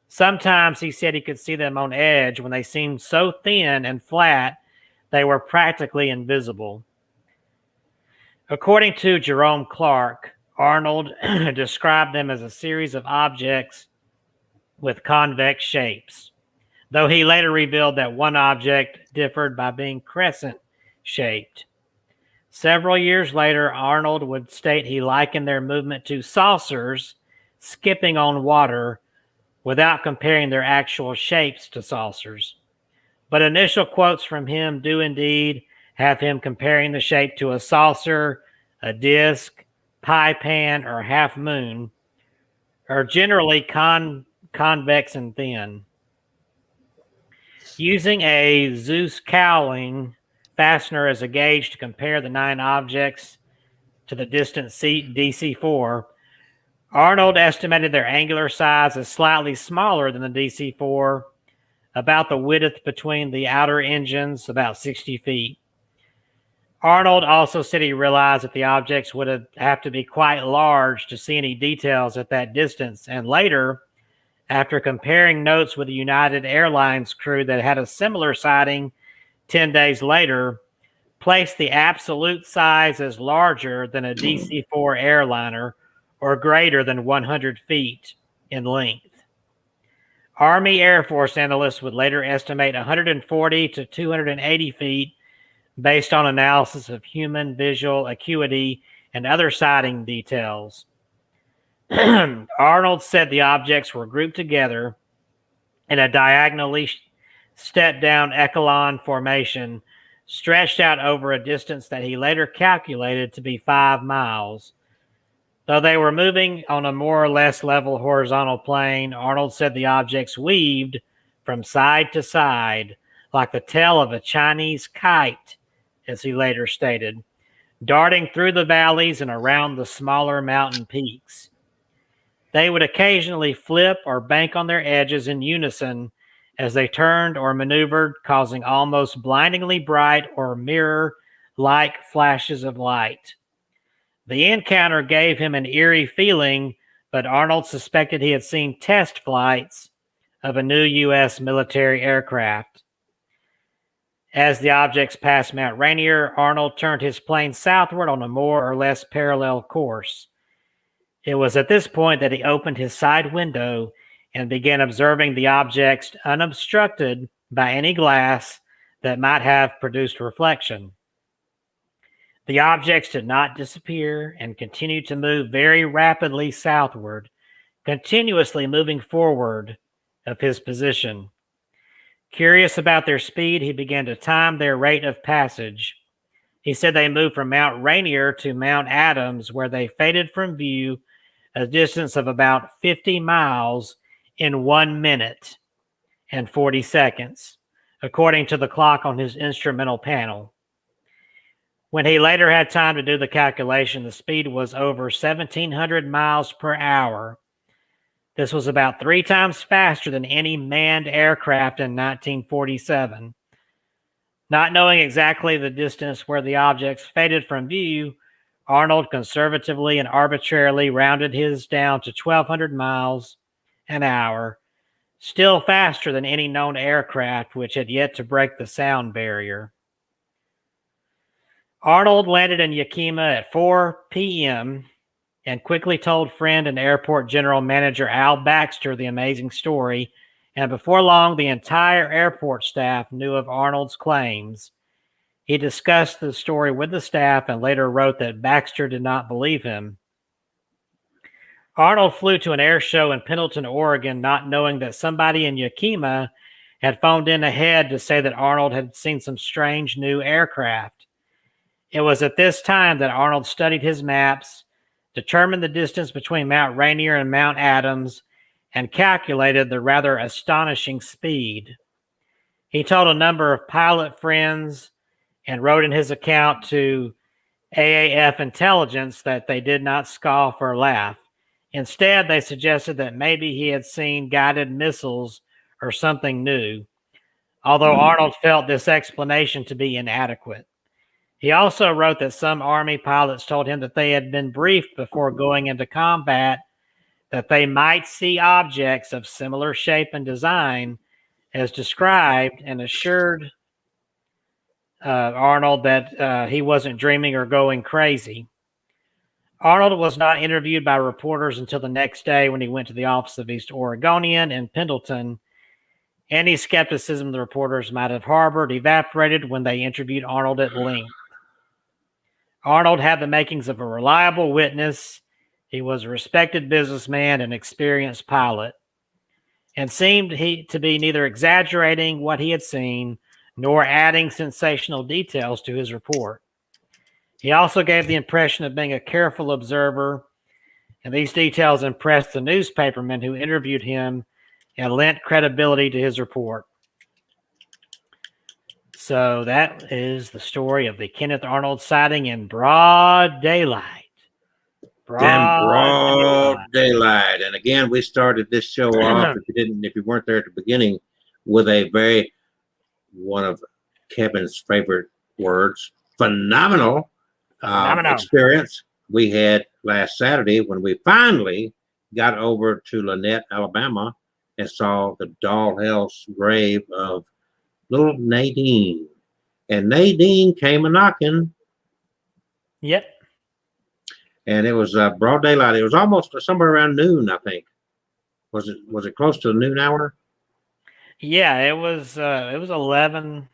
Sometimes he said he could see them on edge when they seemed so thin and flat they were practically invisible. According to Jerome Clark, Arnold described them as a series of objects with convex shapes, though he later revealed that one object differed by being crescent-shaped. Several years later, Arnold would state he likened their movement to saucers skipping on water without comparing their actual shapes to saucers. But initial quotes from him do indeed have him comparing the shape to a saucer, a disc, pie pan, or half moon, or generally convex and thin. Using a Zeus cowling fastener as a gauge to compare the 9 objects to the distant DC-4, Arnold estimated their angular size as slightly smaller than the DC-4, about the width between the outer engines, about 60 feet. Arnold also said he realized that the objects would have to be quite large to see any details at that distance, and later, after comparing notes with the United Airlines crew that had a similar sighting 10 days later, placed the absolute size as larger than a DC-4 airliner or greater than 100 feet in length. Army Air Force analysts would later estimate 140 to 280 feet based on analysis of human visual acuity and other sighting details. Arnold said the objects were grouped together in a diagonally step-down echelon formation stretched out over a distance that he later calculated to be 5 miles. Though they were moving on a more or less level horizontal plane, Arnold said the objects weaved from side to side like the tail of a Chinese kite, as he later stated, darting through the valleys and around the smaller mountain peaks. They would occasionally flip or bank on their edges in unison as they turned or maneuvered, causing almost blindingly bright or mirror-like flashes of light. The encounter gave him an eerie feeling, but Arnold suspected he had seen test flights of a new U.S. military aircraft. As the objects passed Mount Rainier, Arnold turned his plane southward on a more or less parallel course. It was at this point that he opened his side window and began observing the objects unobstructed by any glass that might have produced reflection. The objects did not disappear and continued to move very rapidly southward, continuously moving forward of his position. Curious about their speed, he began to time their rate of passage. He said they moved from Mount Rainier to Mount Adams, where they faded from view a distance of about 50 miles in 1 minute and 40 seconds, according to the clock on his instrumental panel. When he later had time to do the calculation, the speed was over 1,700 miles per hour. This was about 3 times faster than any manned aircraft in 1947. Not knowing exactly the distance where the objects faded from view, Arnold conservatively and arbitrarily rounded his down to 1,200 miles an hour, still faster than any known aircraft which had yet to break the sound barrier. Arnold landed in Yakima at 4 p.m. and quickly told friend and airport general manager Al Baxter the amazing story, and before long the entire airport staff knew of Arnold's claims. He discussed the story with the staff and later wrote that Baxter did not believe him. Arnold flew to an air show in Pendleton, Oregon, not knowing that somebody in Yakima had phoned in ahead to say that Arnold had seen some strange new aircraft. It was at this time that Arnold studied his maps, determined the distance between Mount Rainier and Mount Adams, and calculated the rather astonishing speed. He told a number of pilot friends and wrote in his account to AAF Intelligence that they did not scoff or laugh. Instead, they suggested that maybe he had seen guided missiles or something new, although Arnold felt this explanation to be inadequate. He also wrote that some Army pilots told him that they had been briefed before going into combat that they might see objects of similar shape and design as described, and assured Arnold that he wasn't dreaming or going crazy. Arnold was not interviewed by reporters until the next day when he went to the office of East Oregonian in Pendleton. Any skepticism the reporters might have harbored evaporated when they interviewed Arnold at length. Arnold had the makings of a reliable witness. He was a respected businessman and experienced pilot, and seemed to be neither exaggerating what he had seen nor adding sensational details to his report. He also gave the impression of being a careful observer, and these details impressed the newspapermen who interviewed him and lent credibility to his report. So that is the story of the Kenneth Arnold sighting in broad daylight. Broad daylight. And again, we started this show off, if you weren't there at the beginning, with one of Kevin's favorite words, phenomenal experience we had last Saturday when we finally got over to Lynette, Alabama, and saw the dollhouse grave of little Nadine. And Nadine came a knocking. Yep. And it was broad daylight. It was almost somewhere around noon, I think. Was it close to the noon hour? Yeah, it was 11,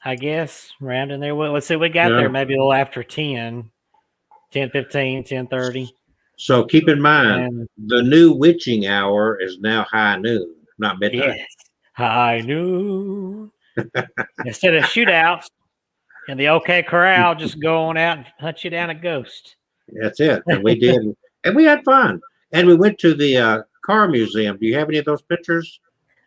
I guess, around in there. Let's see, we got Yeah. there maybe a little after 10, 10:15, 10:30. So keep in mind, And the new witching hour is now high noon, not midnight. yes, high noon. Instead of shootouts and the OK Corral, just go on out and hunt you down a ghost. That's it. And we did, and we had fun. And we went to the car museum. Do you have any of those pictures,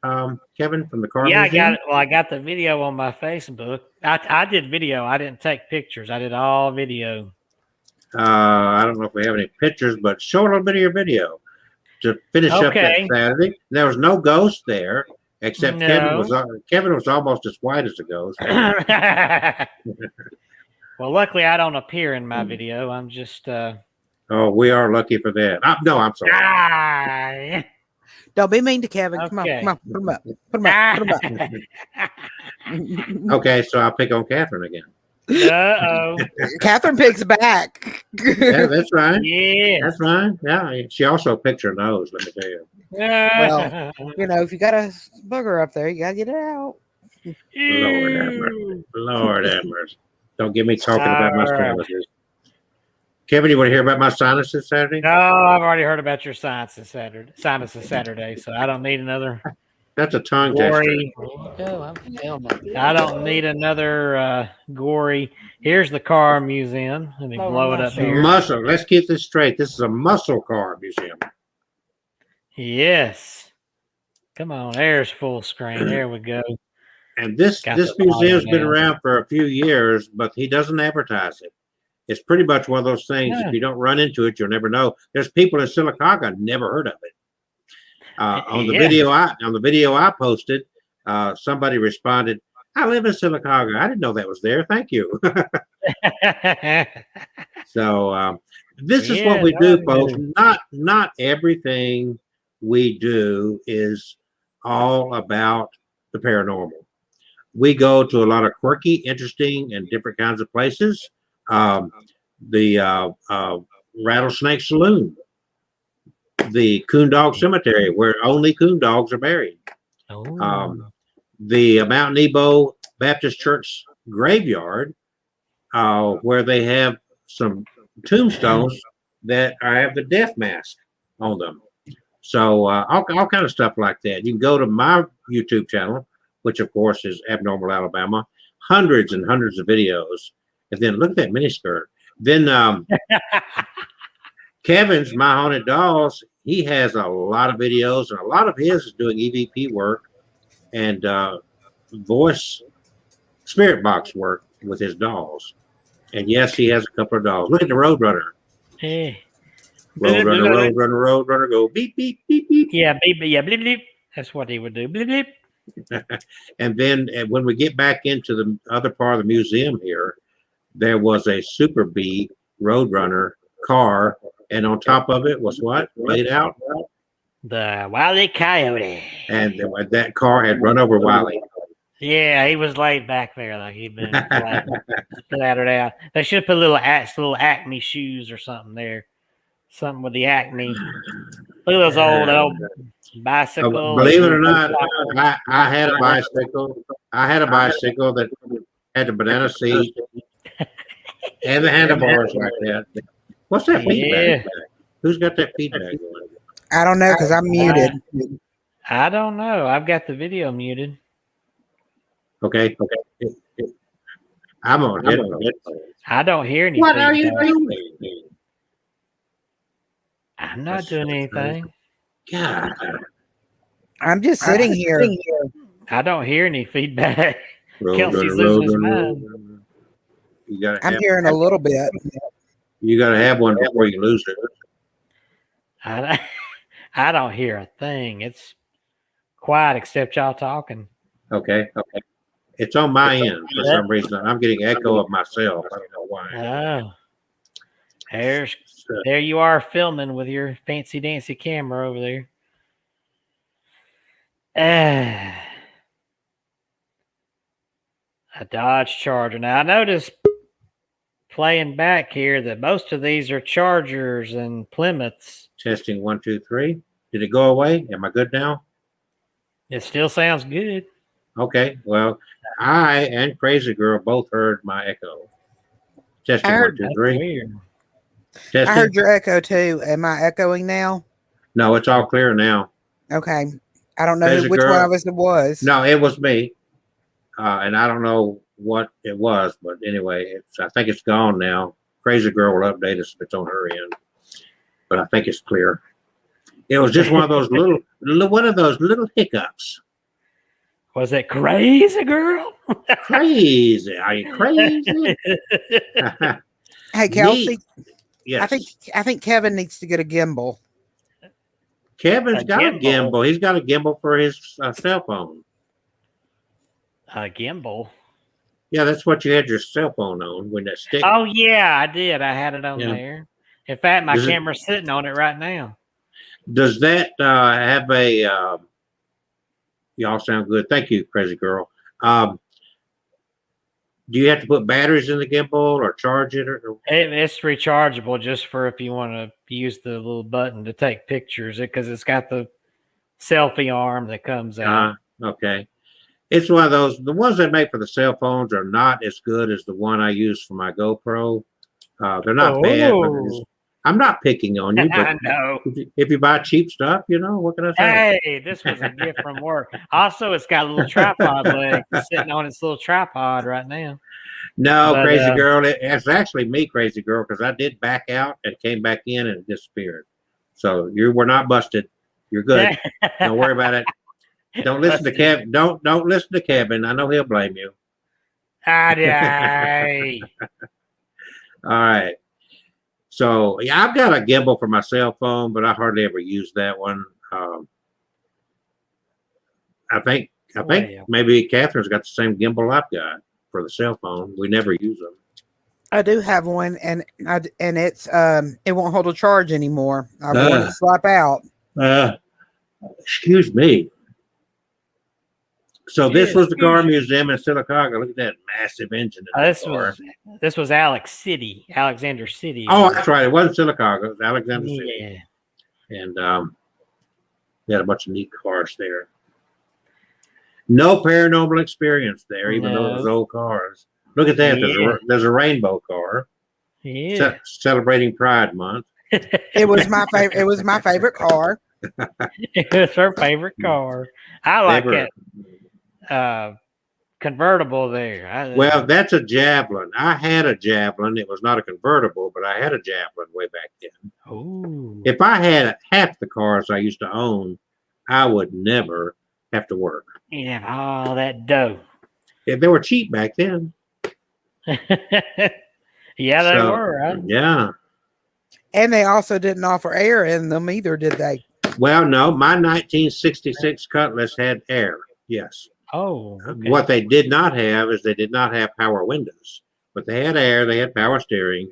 Kevin, from the car Yeah, museum? I got the video on my Facebook. I did video. I didn't take pictures. I did all video. I don't know if we have any pictures, but show a little bit of your video to finish up that Okay. Saturday. There was no ghost there, except Kevin No. was almost as white as a ghost. Well, luckily I don't appear in my video. I'm just Oh, we are lucky for that. No, I'm sorry. ah, Don't be mean to Kevin. Come on, Okay. come on, put him up. Put him up. Put him up. Okay, so I'll pick on Catherine again. Uh-oh. Catherine picks back. Yeah, that's right. Yeah. That's right. Yeah, she also picked her nose. Let me tell you. Well, you know, if you got a booger up there, you gotta get it out. Lord have mercy. Lord have mercy. Don't get me talking about my sinuses. Kevin, you want to hear about my sinuses Saturday? No, I've already heard about your sinuses Saturday, so I don't need another That's a tongue tester. gory. I'm filming. I don't need another gory. Here's the car museum. Let me blow it up here. Muscle. Let's keep this straight. This is a muscle car museum. Yes. Come on, there's full screen. There we go. And this Got this the museum's volume been down. around for a few years, but he doesn't advertise it. It's pretty much one of those things. Yeah. If you don't run into it, you'll never know. There's people in Sylacauga never heard of it. On the Yeah. video I posted, somebody responded, "I live in Sylacauga. I didn't know that was there. Thank you." So this is what Yeah, we no, do, folks. Not everything we do is all about the paranormal. We go to a lot of quirky, interesting, and different kinds of places. The Rattlesnake Saloon, the Coon Dog Cemetery, where only coon dogs are buried. The Mount Nebo Baptist Church graveyard, where they have some tombstones that have the death mask on them. So all kind of stuff like that. You can go to my YouTube channel, which of course is Abnormal Alabama, hundreds and hundreds of videos. And then look at that miniskirt. Then Kevin's My Haunted Dolls, he has a lot of videos, and a lot of his is doing EVP work and voice spirit box work with his dolls. And yes, he has a couple of dolls. Look at the Roadrunner. Hey. Roadrunner, go beep, beep, beep, beep. Yeah, beep, yeah, bleep, bleep. That's what he would do. Bleep, bleep. And then when we get back into the other part of the museum here, there was a Super Bee Roadrunner car, and on top of it was what laid out? The Wile E. Coyote. And that car had run over Wiley. Yeah, he was laid back there like he'd been splattered out. They should have put little Acme shoes or something there. Something with the Acme. Look at those old bicycles. Believe it or not, I had a bicycle. I had a bicycle that had the banana seat and the handlebars like that. What's that feedback? Who's got that feedback going? I don't know because I'm muted. I don't know. I've got the video muted. Okay. I'm on it. I don't hear anything. What are you doing? I'm not doing anything. God. I'm just sitting here. I don't hear any feedback. Road Kelsey's runner, losing his road mind. runner. You gotta I'm have, hearing a little bit. you gotta have one before you lose it. I don't hear a thing. It's quiet except y'all talking. Okay. It's on my end for some reason. I'm getting echo of myself. I don't know why. Oh. There you are filming with your fancy dancy camera over there. A Dodge Charger. Now I noticed playing back here that most of these are Chargers and Plymouths. Testing 1, 2, 3. Did it go away? Am I good now? It still sounds good. Okay, well, I and Crazy Girl both heard my echo. Testing I one, heard- two, That's three. weird. Testing. I heard your echo too. Am I echoing now? No, it's all clear now. Okay. I don't know Crazy which Girl. one of us it was. No, it was me, and I don't know what it was, but anyway, I think it's gone now. Crazy Girl will update us if it's on her end, but I think it's clear. It was just one of those little hiccups. Was it Crazy Girl? Crazy? Are you crazy? Hey, Kelsey. Yes. I think Kevin needs to get a gimbal. Kevin's A got gimbal? a gimbal. He's got a gimbal for his cell phone. A gimbal. Yeah, that's what you had your cell phone on when that stick. Oh yeah, I did. I had it on Yeah. there. In fact, my Does it- camera's sitting on it right now. Does that have a? Y'all sound good. Thank you, Crazy Girl. Do you have to put batteries in the gimbal or charge it? Or It's rechargeable just for if you want to use the little button to take pictures, because it's got the selfie arm that comes out. Okay. It's one of those. The ones they make for the cell phones are not as good as the one I use for my GoPro. They're not bad, but I'm not picking on you. But I know. if you buy cheap stuff, what can I say? Hey, this was a gift from work. Also, it's got a little tripod leg sitting on its little tripod right now. No, But, Crazy Girl. It's actually me, Crazy Girl, because I did back out and came back in and it disappeared. So you were not busted. You're good. Don't worry about it. Don't listen to Kevin. Don't listen to Kevin. I know he'll blame you. Aye. All right. So yeah, I've got a gimbal for my cell phone, but I hardly ever use that one. I think Well. maybe Catherine's got the same gimbal I've got for the cell phone. We never use them. I do have one, and it's it won't hold a charge anymore. I want it to slap out. Excuse me. So this Yeah, was the car museum in Silicaga. Look at that massive engine in that car. This was Alexander City. Oh, that's right. It wasn't Silicaga. It was Alexander City. Yeah. And they had a bunch of neat cars there. No paranormal experience there, even though it was old cars. Look at that. Yeah. There's a rainbow car. Yeah. Celebrating Pride Month. It was my favorite. It was my favorite car. It was her favorite car. I like it. Convertible there. Well, that's a Javelin. I had a Javelin. It was not a convertible, but I had a Javelin way back then. Ooh. If I had half the cars I used to own, I would never have to work. You have all that dough. Yeah, they were cheap back then. Yeah, they were, right? Yeah. And they also didn't offer air in them either, did they? Well, no, my 1966 Cutlass had air. Yes. Oh. Okay. What they did not have is they did not have power windows, but they had air. They had power steering.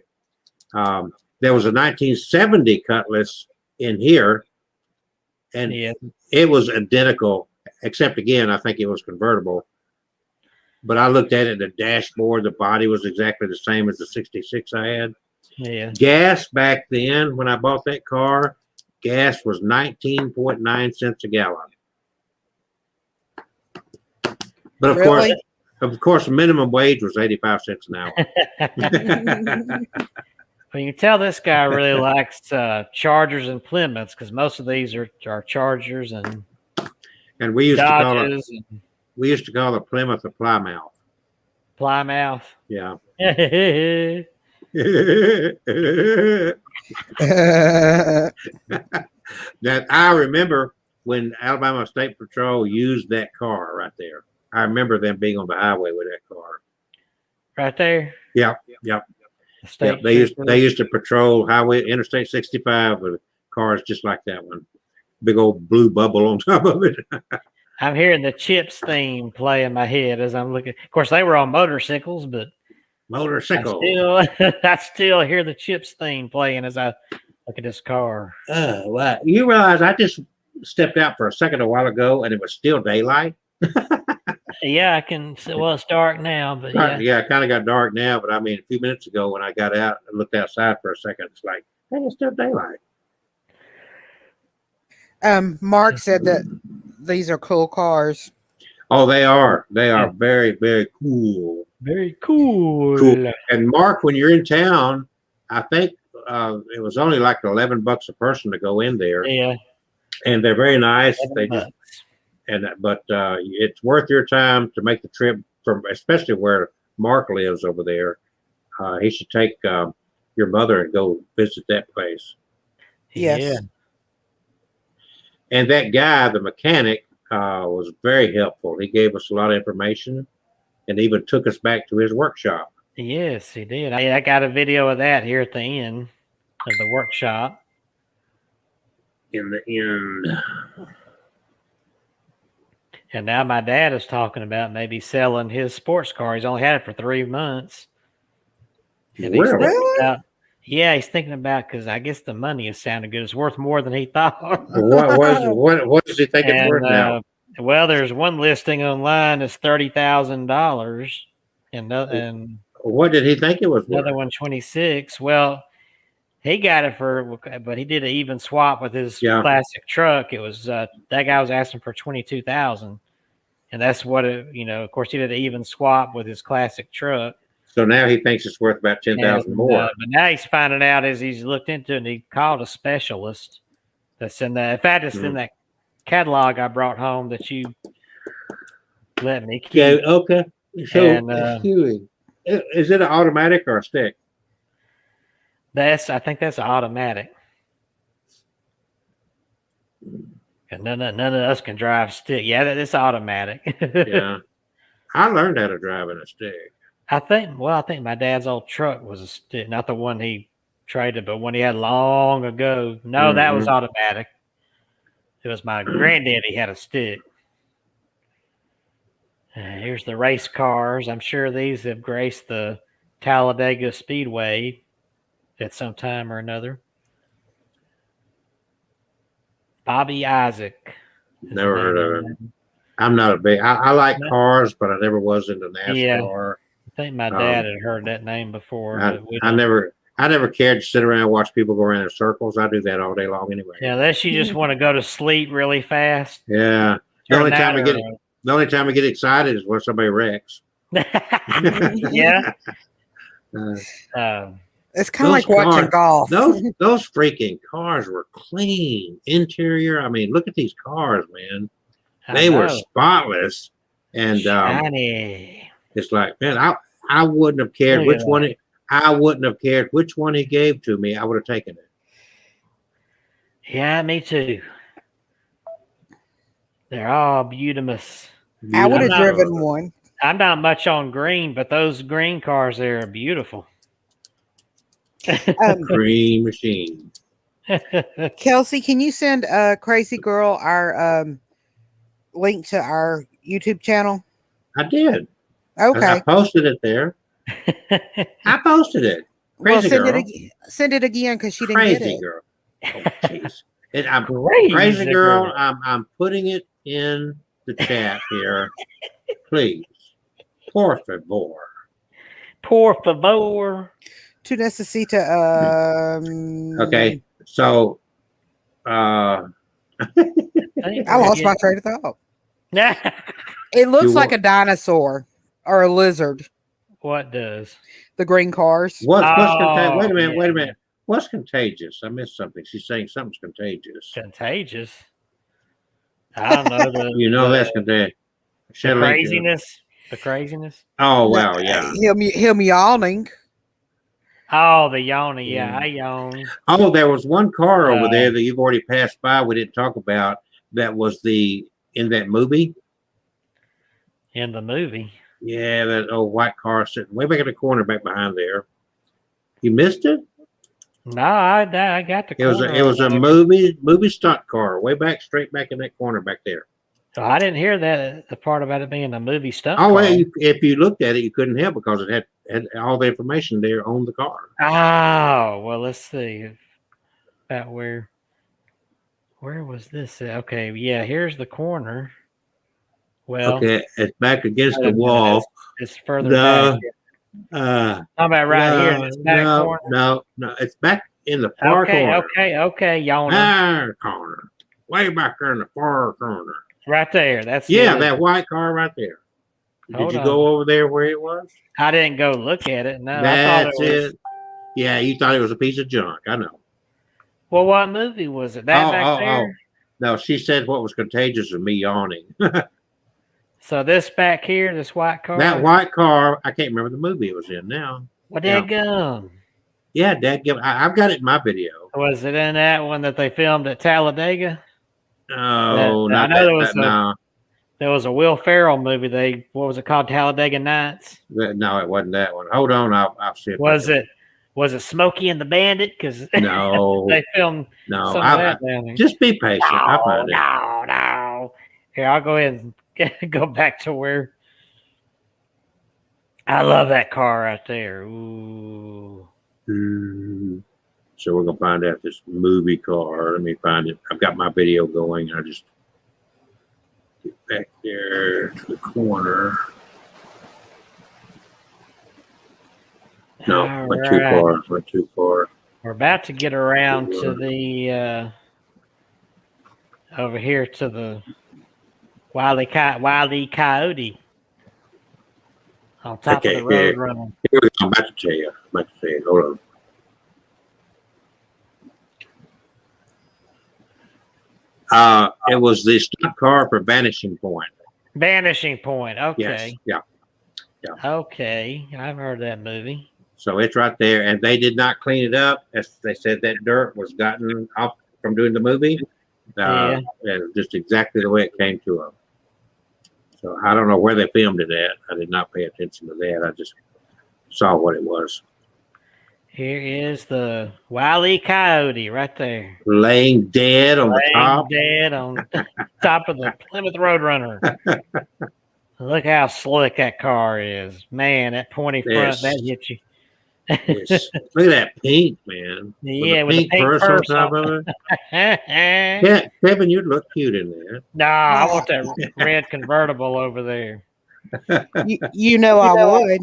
There was a 1970 Cutlass in here, and it was identical, except again, I think it was convertible. But I looked at it, the dashboard, the body was exactly the same as the 66 I had. Yeah. Gas back then, when I bought that car, gas was 19.9 cents a gallon. But of course, minimum wage was 85 cents an hour. Well, you can tell this guy really likes Chargers and Plymouths, because most of these are Chargers and we used Dodges to call the Plymouth a Plymouth. Plymouth. Yeah. That I remember when Alabama State Patrol used that car right there. I remember them being on the highway with that car. Right there. Yep. They used to patrol highway Interstate 65 with cars just like that one. Big old blue bubble on top of it. I'm hearing the Chips theme play in my head as I'm looking. Of course, they were on motorcycles, but I still hear the Chips theme playing as I look at this car. Well, you realize I just stepped out for a second a while ago and it was still daylight. Yeah, I can. Well, it's dark now, but yeah, it kind of got dark now. But I mean, a few minutes ago when I got out and looked outside for a second, it's like, hey, it's still daylight. Mark said that these are cool cars. Oh, they are. They are very, very cool. Very cool. Cool. And Mark, when you're in town, I think it was only like $11 a person to go in there. Yeah. And they're very nice. They $11. just but it's worth your time to make the trip from, especially where Mark lives over there. He should take your mother and go visit that place. Yes. Yeah. And that guy, the mechanic, was very helpful. He gave us a lot of information and even took us back to his workshop. Yes, he did. I got a video of that here at the end of the workshop. In the end. And now my dad is talking about maybe selling his sports car. He's only had it for 3 months. And he's thinking about, yeah, he's thinking about, because I guess the money is sounding good. It's worth more than he thought. What does he think it's worth now? Well, there's one listing online that's $30,000, and what did he think it was worth? Another one 26. Well, he got it but he did an even swap with his classic truck. It was that guy was asking for 22,000, and that's what of course, he did an even swap with his classic truck. So now he thinks it's worth about 10,000 more. But now he's finding out as he's looked into it, and he called a specialist that's in that. In fact, it's in that catalog I brought home that you let me keep. Yeah, okay. So, and, is it an automatic or a stick? I think that's automatic. And none of us can drive stick. Yeah, that's automatic. Yeah. I learned how to drive in a stick. I think my dad's old truck was a stick, not the one he traded, but one he had long ago. No, that was automatic. It was my granddaddy had a stick. Here's the race cars. I'm sure these have graced the Talladega Speedway at some time or another. Bobby Isaac. Never heard of him. I'm not a big. I like cars, but I never was into NASCAR. Yeah, I think my dad had heard that name before. I never cared to sit around and watch people go around in circles. I do that all day long anyway. Yeah, unless you just want to go to sleep really fast. Yeah. The only time I get excited is when somebody wrecks. Yeah. It's kind of like watching golf. Those freaking cars were clean. Interior. I mean, look at these cars, man. They were spotless. And it's like, man, I wouldn't have cared which one. I wouldn't have cared which one he gave to me. I would have taken it. Yeah, me too. They're all beautiful. I would have driven one. I'm not much on green, but those green cars there are beautiful. Green machine. Kelsey, can you send Crazy Girl our link to our YouTube channel? I did. Okay. I posted it there. I posted it. Crazy girl. Send it again because she didn't get it. Crazy girl. Oh, jeez. Crazy girl. I'm putting it in the chat here. Please. Por favor. Por favor. Tu necesita. Okay. So. I lost my train of thought. It looks like a dinosaur or a lizard. What does? The green cars. What's contagious? Wait a minute. What's contagious? I missed something. She's saying something's contagious. Contagious? I don't know. That's contagious. The craziness. The craziness. Oh, wow. Yeah. Him yawning. Oh, the yawning. Yeah, I yawn. Oh, there was one car over there that you've already passed by. We didn't talk about. That was in that movie. In the movie. Yeah, that old white car sitting way back in the corner, back behind there. You missed it? No, I got the corner. It was a movie stunt car, way back, straight back in that corner back there. So I didn't hear the part about it being a movie stunt. Oh, well, if you looked at it, you couldn't help because it had all the information there on the car. Oh, well, let's see about where was this? Okay, yeah, here's the corner. Well, okay, it's back against the wall. It's further back. How about right here in this back corner? No, it's back in the far corner. Okay, yawning. Far corner. Way back there in the far corner. Right there. That's Yeah, it. that white car right there. Did Hold you on. go over there where it was? I didn't go look at it. No, I That's thought it was. it. Yeah, you thought it was a piece of junk. I know. Well, what movie was it? That back there? No, she said what was contagious was me yawning. So this back here, this white car. That white car, I can't remember the movie it was in now. What Yeah. dadgum? Yeah, I've got it in my video. Was it in that one that they filmed at Talladega? No, I not know that. No, there was a Will Ferrell movie. What was it called? Talladega Nights. no, it wasn't that one. Hold on, I'll see. Was it Smokey and the Bandit? Because no, they filmed some of that down there. Just be patient. I'll find it. No. Here, I'll go ahead and go back to where. I love that car right there. Ooh. So we're gonna find out this movie car. Let me find it. I've got my video going. I just get back there to the corner. No, went too far. Went too far. We're about to get around to the over here to the Wile E. Coyote on top of the road running. Here we go. I'm about to tell you. Hold on. It was the stunt car for Vanishing Point. Vanishing Point. Okay. Yes. Yeah. Okay. I've heard that movie. So it's right there, and they did not clean it up. As they said, that dirt was gotten off from doing the movie. And just exactly the way it came to them. So I don't know where they filmed it at. I did not pay attention to that. I just saw what it was. Here is the Wile E. Coyote right there. Laying dead on the top. Dead on top of the Plymouth Roadrunner. Look how slick that car is. Man, that pointy front, that hits you. Yes. Look at that pink, man. Yeah, with the pink purse on top of it. Yeah, Kevin, you'd look cute in there. No, I want that red convertible over there. You know I would.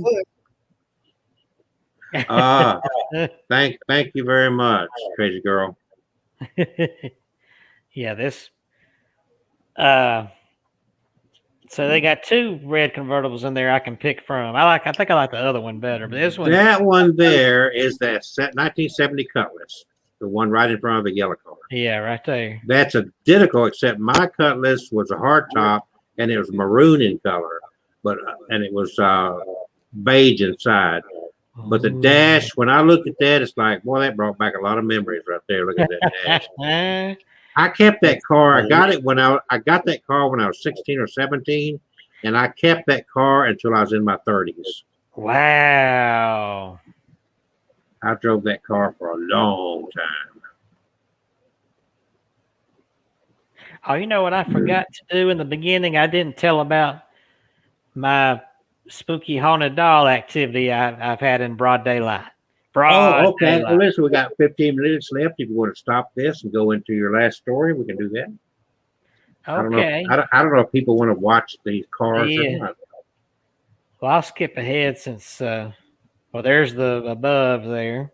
Thank you very much, crazy girl. Yeah, this so they got two red convertibles in there I can pick from. I think I like the other one better, but this one. That one there is that 1970 Cutlass, the one right in front of the yellow car. Yeah, right there. That's identical, except my Cutlass was a hard top and it was maroon in color, and it was beige inside. But the dash, when I look at that, it's like, boy, that brought back a lot of memories right there. Look at that dash. I kept that car. I got that car when I was 16 or 17, and I kept that car until I was in my 30s. Wow. I drove that car for a long time. Oh, you know what I forgot to do in the beginning? I didn't tell about my spooky haunted doll activity I've had in broad daylight. Okay. Well, listen, we got 15 minutes left. If you want to stop this and go into your last story, we can do that. Okay. I don't know if people want to watch these cars or not. Well, I'll skip ahead since, there's the above there.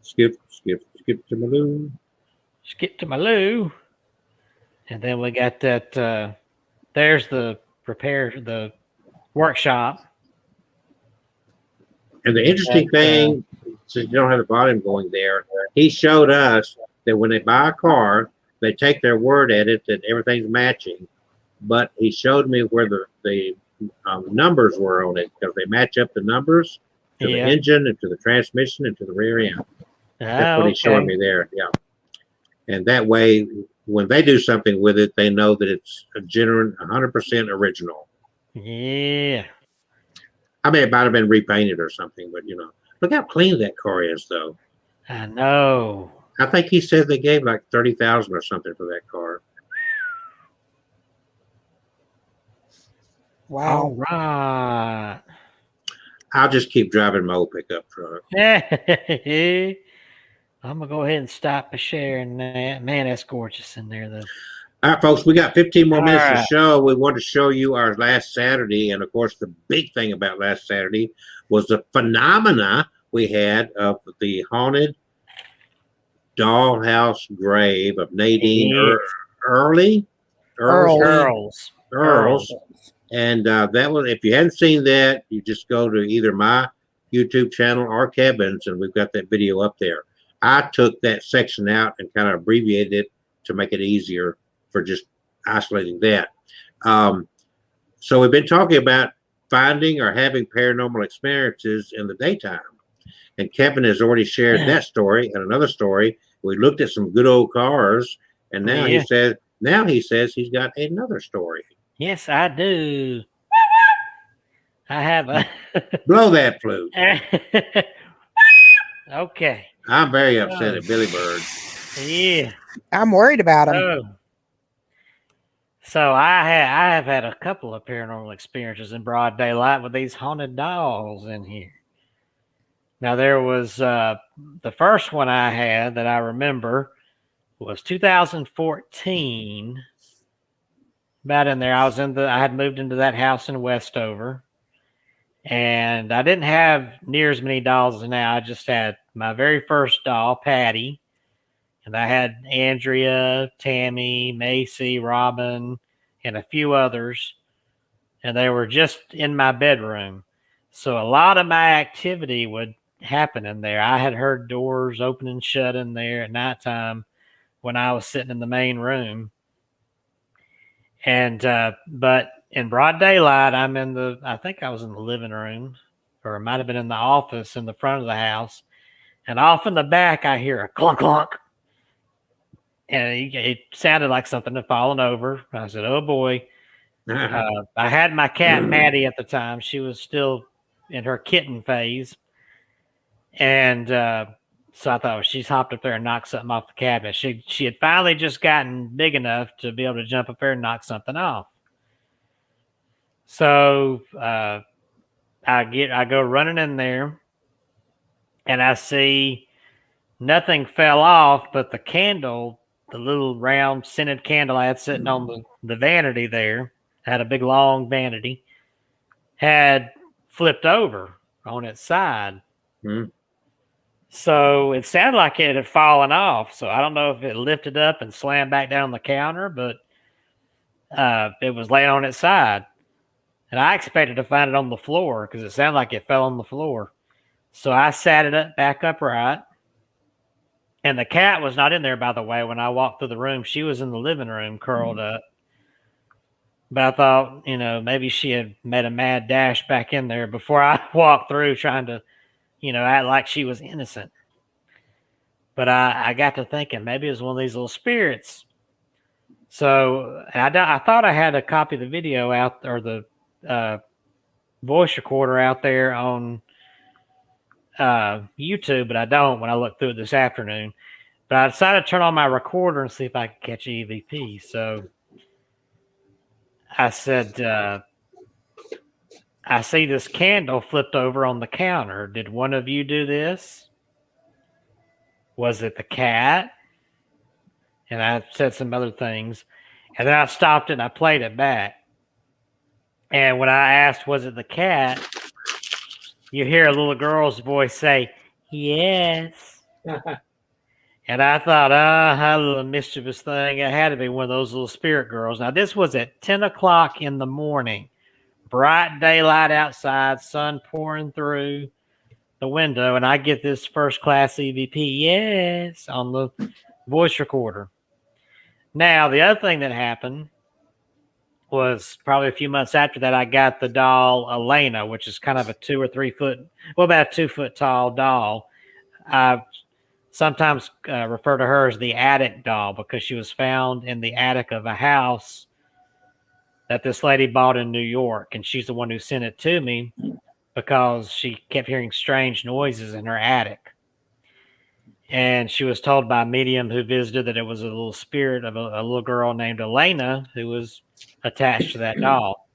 Skip to Maloo. Skip to Maloo. And then we got that, there's the workshop. And the interesting thing, since you don't have the volume going there, he showed us that when they buy a car, they take their word at it that everything's matching. But he showed me where the numbers were on it, because they match up the numbers to the engine and to the transmission and to the rear end. That's what he showed me there. Yeah. And that way, when they do something with it, they know that it's a genuine 100% original. Yeah. I mean, it might have been repainted or something, but look how clean that car is, though. I know. I think he said they gave like $30,000 or something for that car. Wow. All right. I'll just keep driving my old pickup truck. I'm gonna go ahead and stop the sharing that. Man, that's gorgeous in there, though. All right, folks, we got 15 more minutes to show. We want to show you our last Saturday. And, of course, the big thing about last Saturday was the phenomena we had of the haunted dollhouse grave of Nadine Yeah. Early. Earls. Earls. And that was, if you hadn't seen that, you just go to either my YouTube channel or Kevin's, and we've got that video up there. I took that section out and kind of abbreviated it to make it easier for just isolating that. So we've been talking about finding or having paranormal experiences in the daytime. And Kevin has already shared that story and another story. We looked at some good old cars, and now he says he's got another story. Yes, I do. I have a blow that flute. Okay. I'm very upset at Billy Bird. Yeah. I'm worried about him. Oh. So I have had a couple of paranormal experiences in broad daylight with these haunted dolls in here. Now there was the first one I had that I remember was 2014. About in there, I had moved into that house in Westover, and I didn't have near as many dolls as now. I just had my very first doll, Patty, and I had Andrea, Tammy, Macy, Robin, and a few others, and they were just in my bedroom. So a lot of my activity would happen in there. I had heard doors open and shut in there at nighttime when I was sitting in the main room. And but in broad daylight, I think I was in the living room, or it might have been in the office in the front of the house. And off in the back, I hear a clunk, clunk. And it sounded like something had fallen over. I said, oh, boy. I had my cat, Maddie, at the time. She was still in her kitten phase. And so I thought, well, she's hopped up there and knocked something off the cabinet. She had finally just gotten big enough to be able to jump up there and knock something off. So I go running in there, and I see nothing fell off, but the candle, the little round scented candle I had sitting on the vanity there, had a big long vanity, had flipped over on its side. Mm. So it sounded like it had fallen off. So I don't know if it lifted up and slammed back down on the counter, but it was laying on its side. And I expected to find it on the floor because it sounded like it fell on the floor. So I sat it up back upright. And the cat was not in there, by the way, when I walked through the room. She was in the living room curled up. But I thought, maybe she had made a mad dash back in there before I walked through trying to, act like she was innocent. But I got to thinking maybe it was one of these little spirits. So I thought I had a copy of the video out, or the voice recorder out there on YouTube, but I don't when I looked through it this afternoon. But I decided to turn on my recorder and see if I could catch EVP. So I said, I see this candle flipped over on the counter. Did one of you do this? Was it the cat? And I said some other things. And then I stopped it and I played it back. And when I asked, was it the cat? You hear a little girl's voice say, yes. And I thought, how little mischievous thing. It had to be one of those little spirit girls. Now, this was at 10 o'clock in the morning. Bright daylight outside, sun pouring through the window, and I get this first class EVP, yes, on the voice recorder. Now, the other thing that happened was probably a few months after that, I got the doll Elena, which is kind of a 2 or 3 foot, about a 2 foot tall doll. I sometimes refer to her as the attic doll because she was found in the attic of a house that this lady bought in New York, and she's the one who sent it to me because she kept hearing strange noises in her attic. And she was told by a medium who visited that it was a little spirit of a little girl named Elena who was attached to that doll.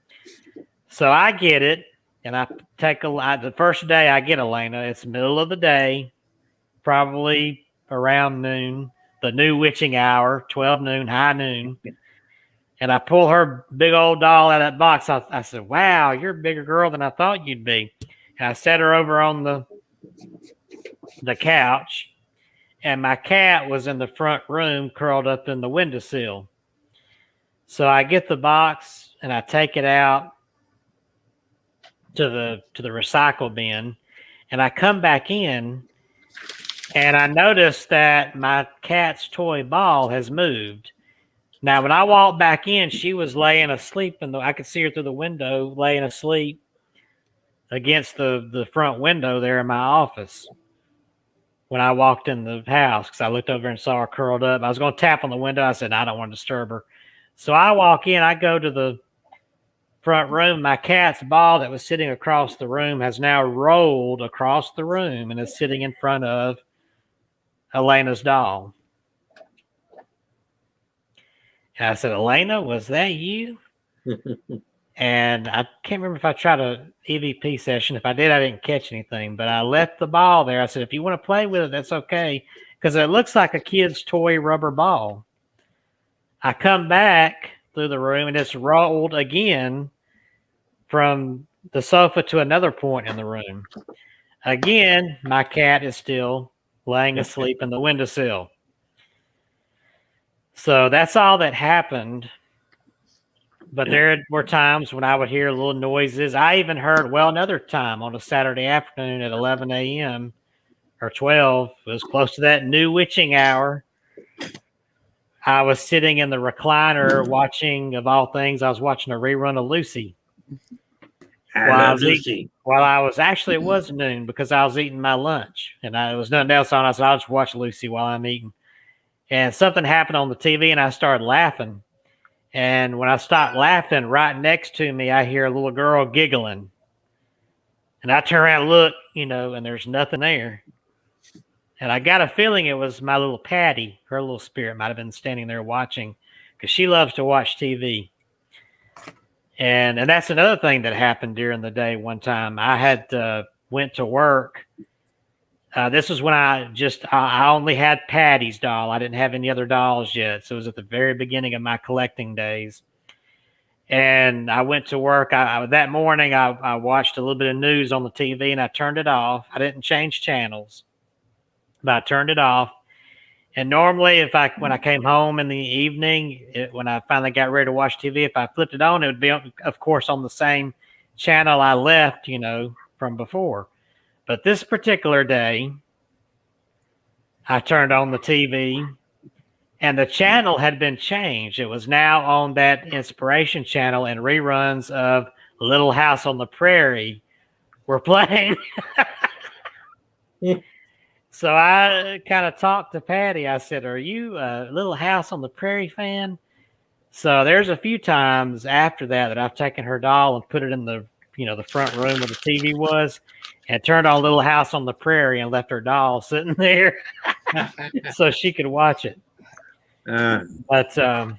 So I get it, and I take the first day I get Elena. It's the middle of the day, probably around noon, the new witching hour, 12 noon, high noon. And I pull her big old doll out of that box. I said, wow, you're a bigger girl than I thought you'd be. And I set her over on the couch. and my cat was in the front room curled up in the windowsill. So I get the box and I take it out to the recycle bin, and I come back in, and I notice that my cat's toy ball has moved. Now, when I walked back in, she was laying asleep, and I could see her through the window, laying asleep against the front window there in my office. When I walked in the house, because I looked over and saw her curled up, I was going to tap on the window. I said, I don't want to disturb her. So I walk in, I go to the front room. My cat's ball that was sitting across the room has now rolled across the room and is sitting in front of Elena's doll. And I said, Elena, was that you? And I can't remember if I tried a EVP session. If I did, I didn't catch anything. But I left the ball there. I said, if you want to play with it, that's okay. Because it looks like a kid's toy rubber ball. I come back through the room, and it's rolled again from the sofa to another point in the room. Again, my cat is still laying asleep in the windowsill. So that's all that happened. But there were times when I would hear little noises. I even heard, another time on a Saturday afternoon at 11 a.m. or 12, it was close to that new witching hour. I was sitting in the recliner watching, of all things, I was watching a rerun of Lucy. While I was actually, it was noon because I was eating my lunch and there was nothing else on. I said, I'll just watch Lucy while I'm eating. And something happened on the TV and I started laughing. And when I stopped laughing, right next to me, I hear a little girl giggling. And I turn around and look, and there's nothing there. And I got a feeling it was my little Patty. Her little spirit might have been standing there watching because she loves to watch TV. And that's another thing that happened during the day. One time I had went to work. This was when I only had Patty's doll. I didn't have any other dolls yet. So it was at the very beginning of my collecting days. And I went to work. That morning, I watched a little bit of news on the TV and I turned it off. I didn't change channels, but I turned it off. And normally, when I came home in the evening, when I finally got ready to watch TV, if I flipped it on, it would be, of course, on the same channel I left, from before. But this particular day, I turned on the TV, and the channel had been changed. It was now on that Inspiration channel, and reruns of Little House on the Prairie were playing. So I kind of talked to Patty. I said, are you a Little House on the Prairie fan? So there's a few times after that I've taken her doll and put it in the front room where the TV was and turned on Little House on the Prairie and left her doll sitting there so she could watch it. But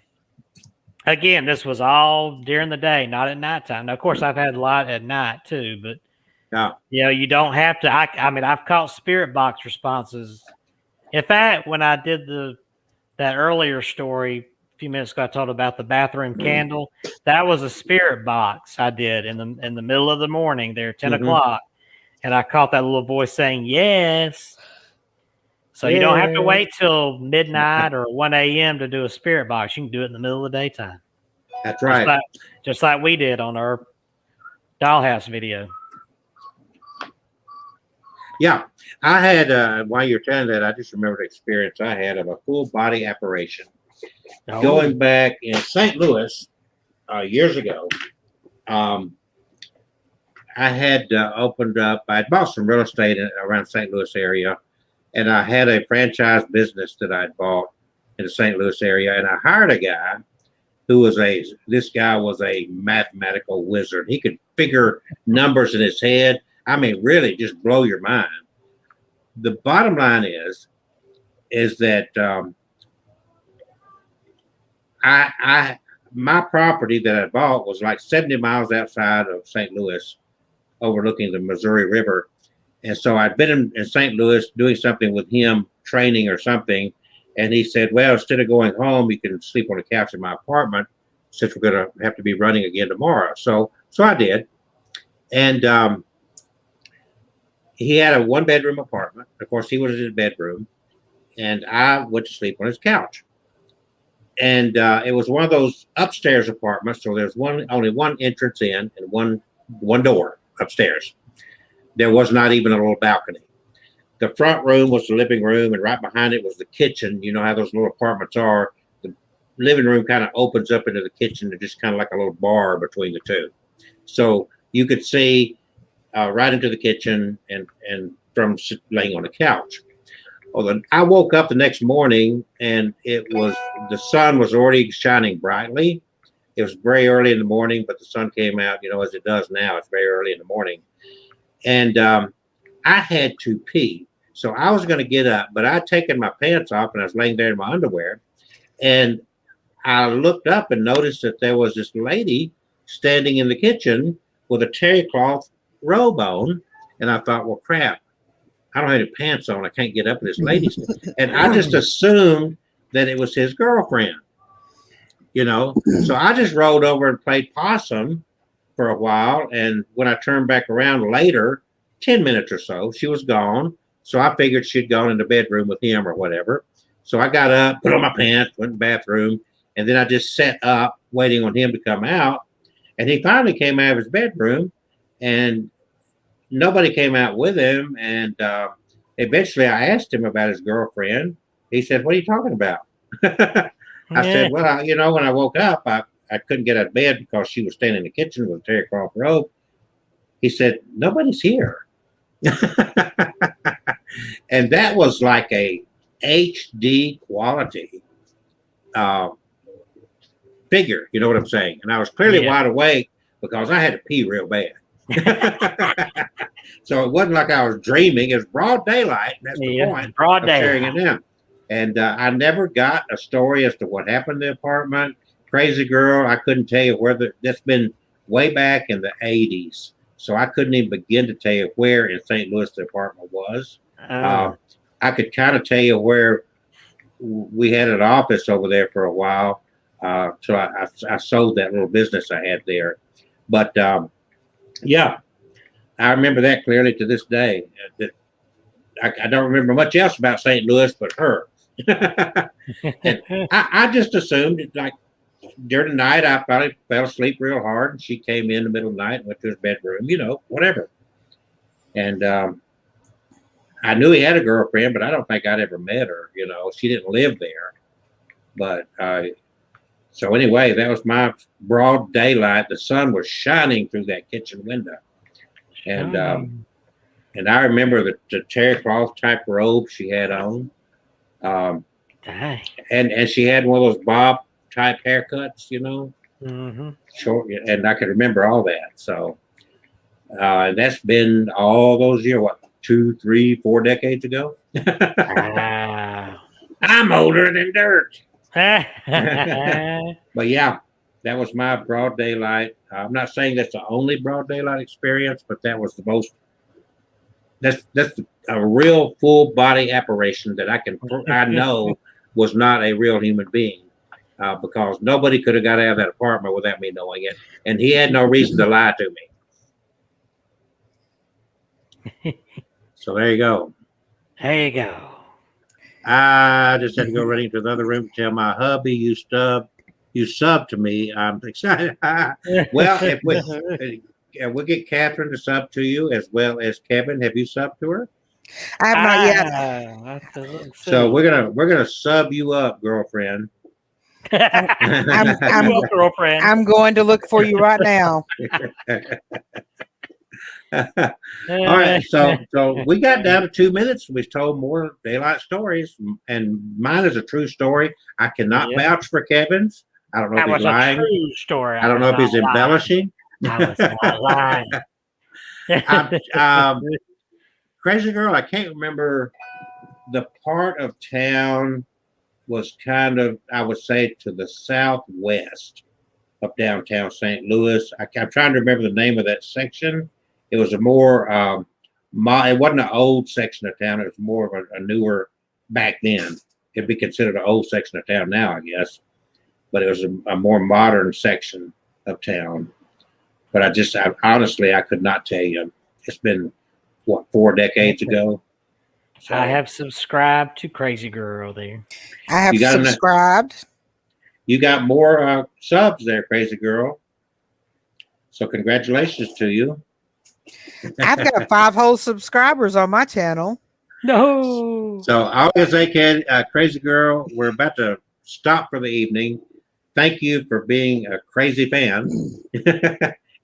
again, this was all during the day, not at nighttime. Now, of course, I've had a lot at night too, but you don't have to. I mean, I've caught spirit box responses. In fact, when I did that earlier story a few minutes ago, I told about the bathroom candle. That was a spirit box I did in the middle of the morning there, 10 o'clock, and I caught that little voice saying yes. So you don't have to wait till midnight or 1 a.m. to do a spirit box. You can do it in the middle of the daytime. That's right. Just like we did on our dollhouse video. Yeah, I had, while you're telling that, I just remembered the experience I had of a full body apparition. Going back in St. Louis years ago, I had opened up, I had bought some real estate around St. Louis area, and I had a franchise business that I'd bought in the St. Louis area, and I hired a guy who was this guy was a mathematical wizard. He could figure numbers in his head. I mean, really just blow your mind. The bottom line is that my property that I bought was like 70 miles outside of St. Louis, overlooking the Missouri River. And so I'd been in St. Louis doing something with him, training or something. And he said, well, instead of going home, you can sleep on the couch in my apartment since we're going to have to be running again tomorrow. So I did. And he had a 1-bedroom apartment. Of course, he was in his bedroom. and I went to sleep on his couch. And it was one of those upstairs apartments, so there's only one entrance in and one door upstairs. There was not even a little balcony. The front room was the living room, and right behind it was the kitchen. You know how those little apartments are. The living room kind of opens up into the kitchen, and just kind of like a little bar between the two. So you could see right into the kitchen and from laying on the couch. Well, then I woke up the next morning, and the sun was already shining brightly. It was very early in the morning, but the sun came out, as it does now. It's very early in the morning. And I had to pee. So I was going to get up, but I'd taken my pants off, and I was laying there in my underwear. And I looked up and noticed that there was this lady standing in the kitchen with a terry cloth robe on. And I thought, well, crap. I don't have any pants on. I can't get up in this lady's. And I just assumed that it was his girlfriend, So I just rolled over and played possum for a while. And when I turned back around later, 10 minutes or so, she was gone. So I figured she'd gone in the bedroom with him or whatever. So I got up, put on my pants, went in the bathroom, and then I just sat up waiting on him to come out. And he finally came out of his bedroom, and nobody came out with him, and eventually I asked him about his girlfriend. He said, "What are you talking about?" I said, "Well, when I woke up, I couldn't get out of bed because she was standing in the kitchen with a terry cloth robe." He said, "Nobody's here." And that was like a HD quality figure, you know what I'm saying? And I was clearly wide awake because I had to pee real bad. So it wasn't like I was dreaming. It was broad daylight. That's the point. Broad daylight. Sharing it in. And I never got a story as to what happened in the apartment. Crazy girl. I couldn't tell you whether that's been way back in the 80s. So I couldn't even begin to tell you where in St. Louis the apartment was. I could kind of tell you where we had an office over there for a while. So I sold that little business I had there. But yeah, I remember that clearly to this day. I don't remember much else about St. Louis but her. And I just assumed it, like during the night, I probably fell asleep real hard, and she came in the middle of the night and went to his bedroom, whatever. And I knew he had a girlfriend, but I don't think I'd ever met her. She didn't live there. But so anyway, that was my broad daylight. The sun was shining through that kitchen window. And I remember the terry cloth type robe she had on. And she had one of those bob type haircuts, short, and I can remember all that. So and that's been all those years, 2, 3, 4 decades ago. I'm older than dirt. But yeah, that was my broad daylight. I'm not saying that's the only broad daylight experience, but that was the most. That's a real full body apparition that I know was not a real human being, because nobody could have got out of that apartment without me knowing it, and he had no reason to lie to me. So there you go. There you go. I just had to go running to the other room to tell my hubby you subbed to me. I'm excited. Well, if we'll get Catherine to sub to you as well as Kevin. Have you subbed to her? I have not yet. So we're gonna sub you up, girlfriend. I'm going to look for you right now. All right, so we got down to 2 minutes. We've told more daylight stories, and mine is a true story. I cannot vouch for Kevin's. I don't know if he's lying. True story. I don't know if he's embellishing. I was not lying. Crazy girl, I can't remember. The part of town was kind of, I would say, to the southwest of downtown St. Louis. I'm trying to remember the name of that section. It was a more, it wasn't an old section of town. It was more of a newer, back then. It'd be considered an old section of town now, I guess. But it was a more modern section of town. But honestly, I could not tell you. It's been, 4 decades ago? So I have subscribed to Crazy Girl there. I have You got enough- subscribed. you got more subs there, Crazy Girl. So congratulations to you. I've got 5 whole subscribers on my channel. No. So all I say, Crazy Girl, we're about to stop for the evening. Thank you for being a crazy fan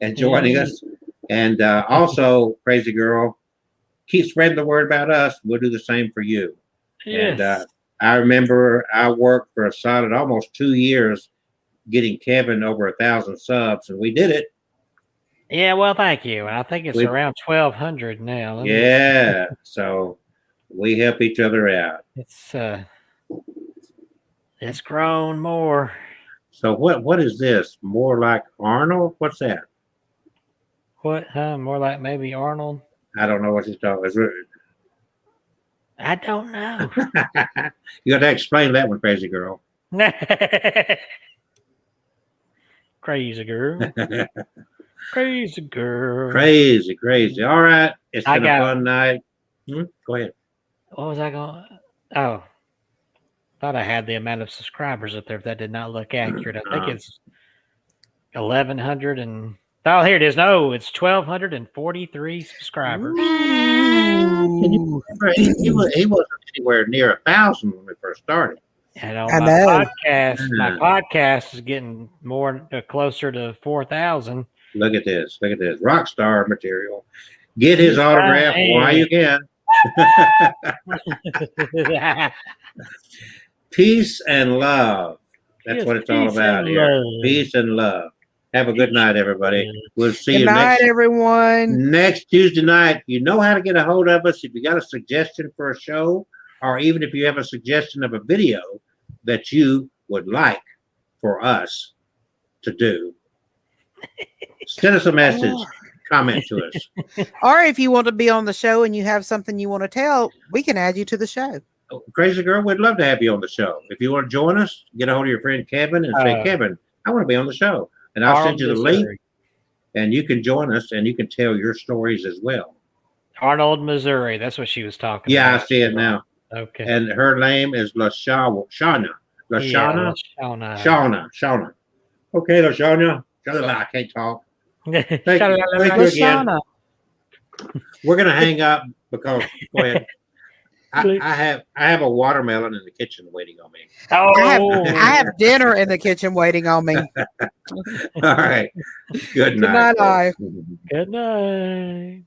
and joining us. And also, Crazy Girl, keep spreading the word about us. We'll do the same for you. Yes. And I remember I worked for a solid almost 2 years getting Kevin over 1,000 subs, and we did it. Yeah, well, thank you. I think it's We- around 1,200 now. Let me see. Yeah. So we help each other out. It's grown more. So what is this? More like Arnold? What's that? What? More like maybe Arnold. I don't know what he's talking about. I don't know. You got to explain that one, Crazy Girl. Crazy girl. Crazy girl. Crazy. All right. It's been a fun night. Go ahead. What was I going? Oh, thought I had the amount of subscribers up there. If that did not look accurate, I think it's 1,100 and. Oh, here it is. No, it's 1,243 subscribers. Can you remember, he wasn't anywhere near 1,000 when we first started. And on I my know. my podcast is getting more closer to 4,000. Look at this. Rockstar material. Get his autograph while you can. Peace and love. That's what it's all about here. Peace and love. Have a good night, everybody. We'll see Good you night, everyone. next Tuesday night. You know how to get a hold of us if you got a suggestion for a show, or even if you have a suggestion of a video that you would like for us to do. Send us a message. Comment to us. Or if you want to be on the show and you have something you want to tell, we can add you to the show. Crazy Girl, we'd love to have you on the show. If you want to join us, get a hold of your friend Kevin and say, Kevin, I want to be on the show. And I'll send you the link, and you can join us, and you can tell your stories as well. Arnold, Missouri. That's what she was talking about. Yeah, I see it now. Okay. And her name is Shauna. Shauna. Okay, LaShauna. I can't talk. Thank you again. We're gonna hang up because go ahead. I have a watermelon in the kitchen waiting on me. Oh, I have dinner in the kitchen waiting on me. All right. Good night. Good night, Good night.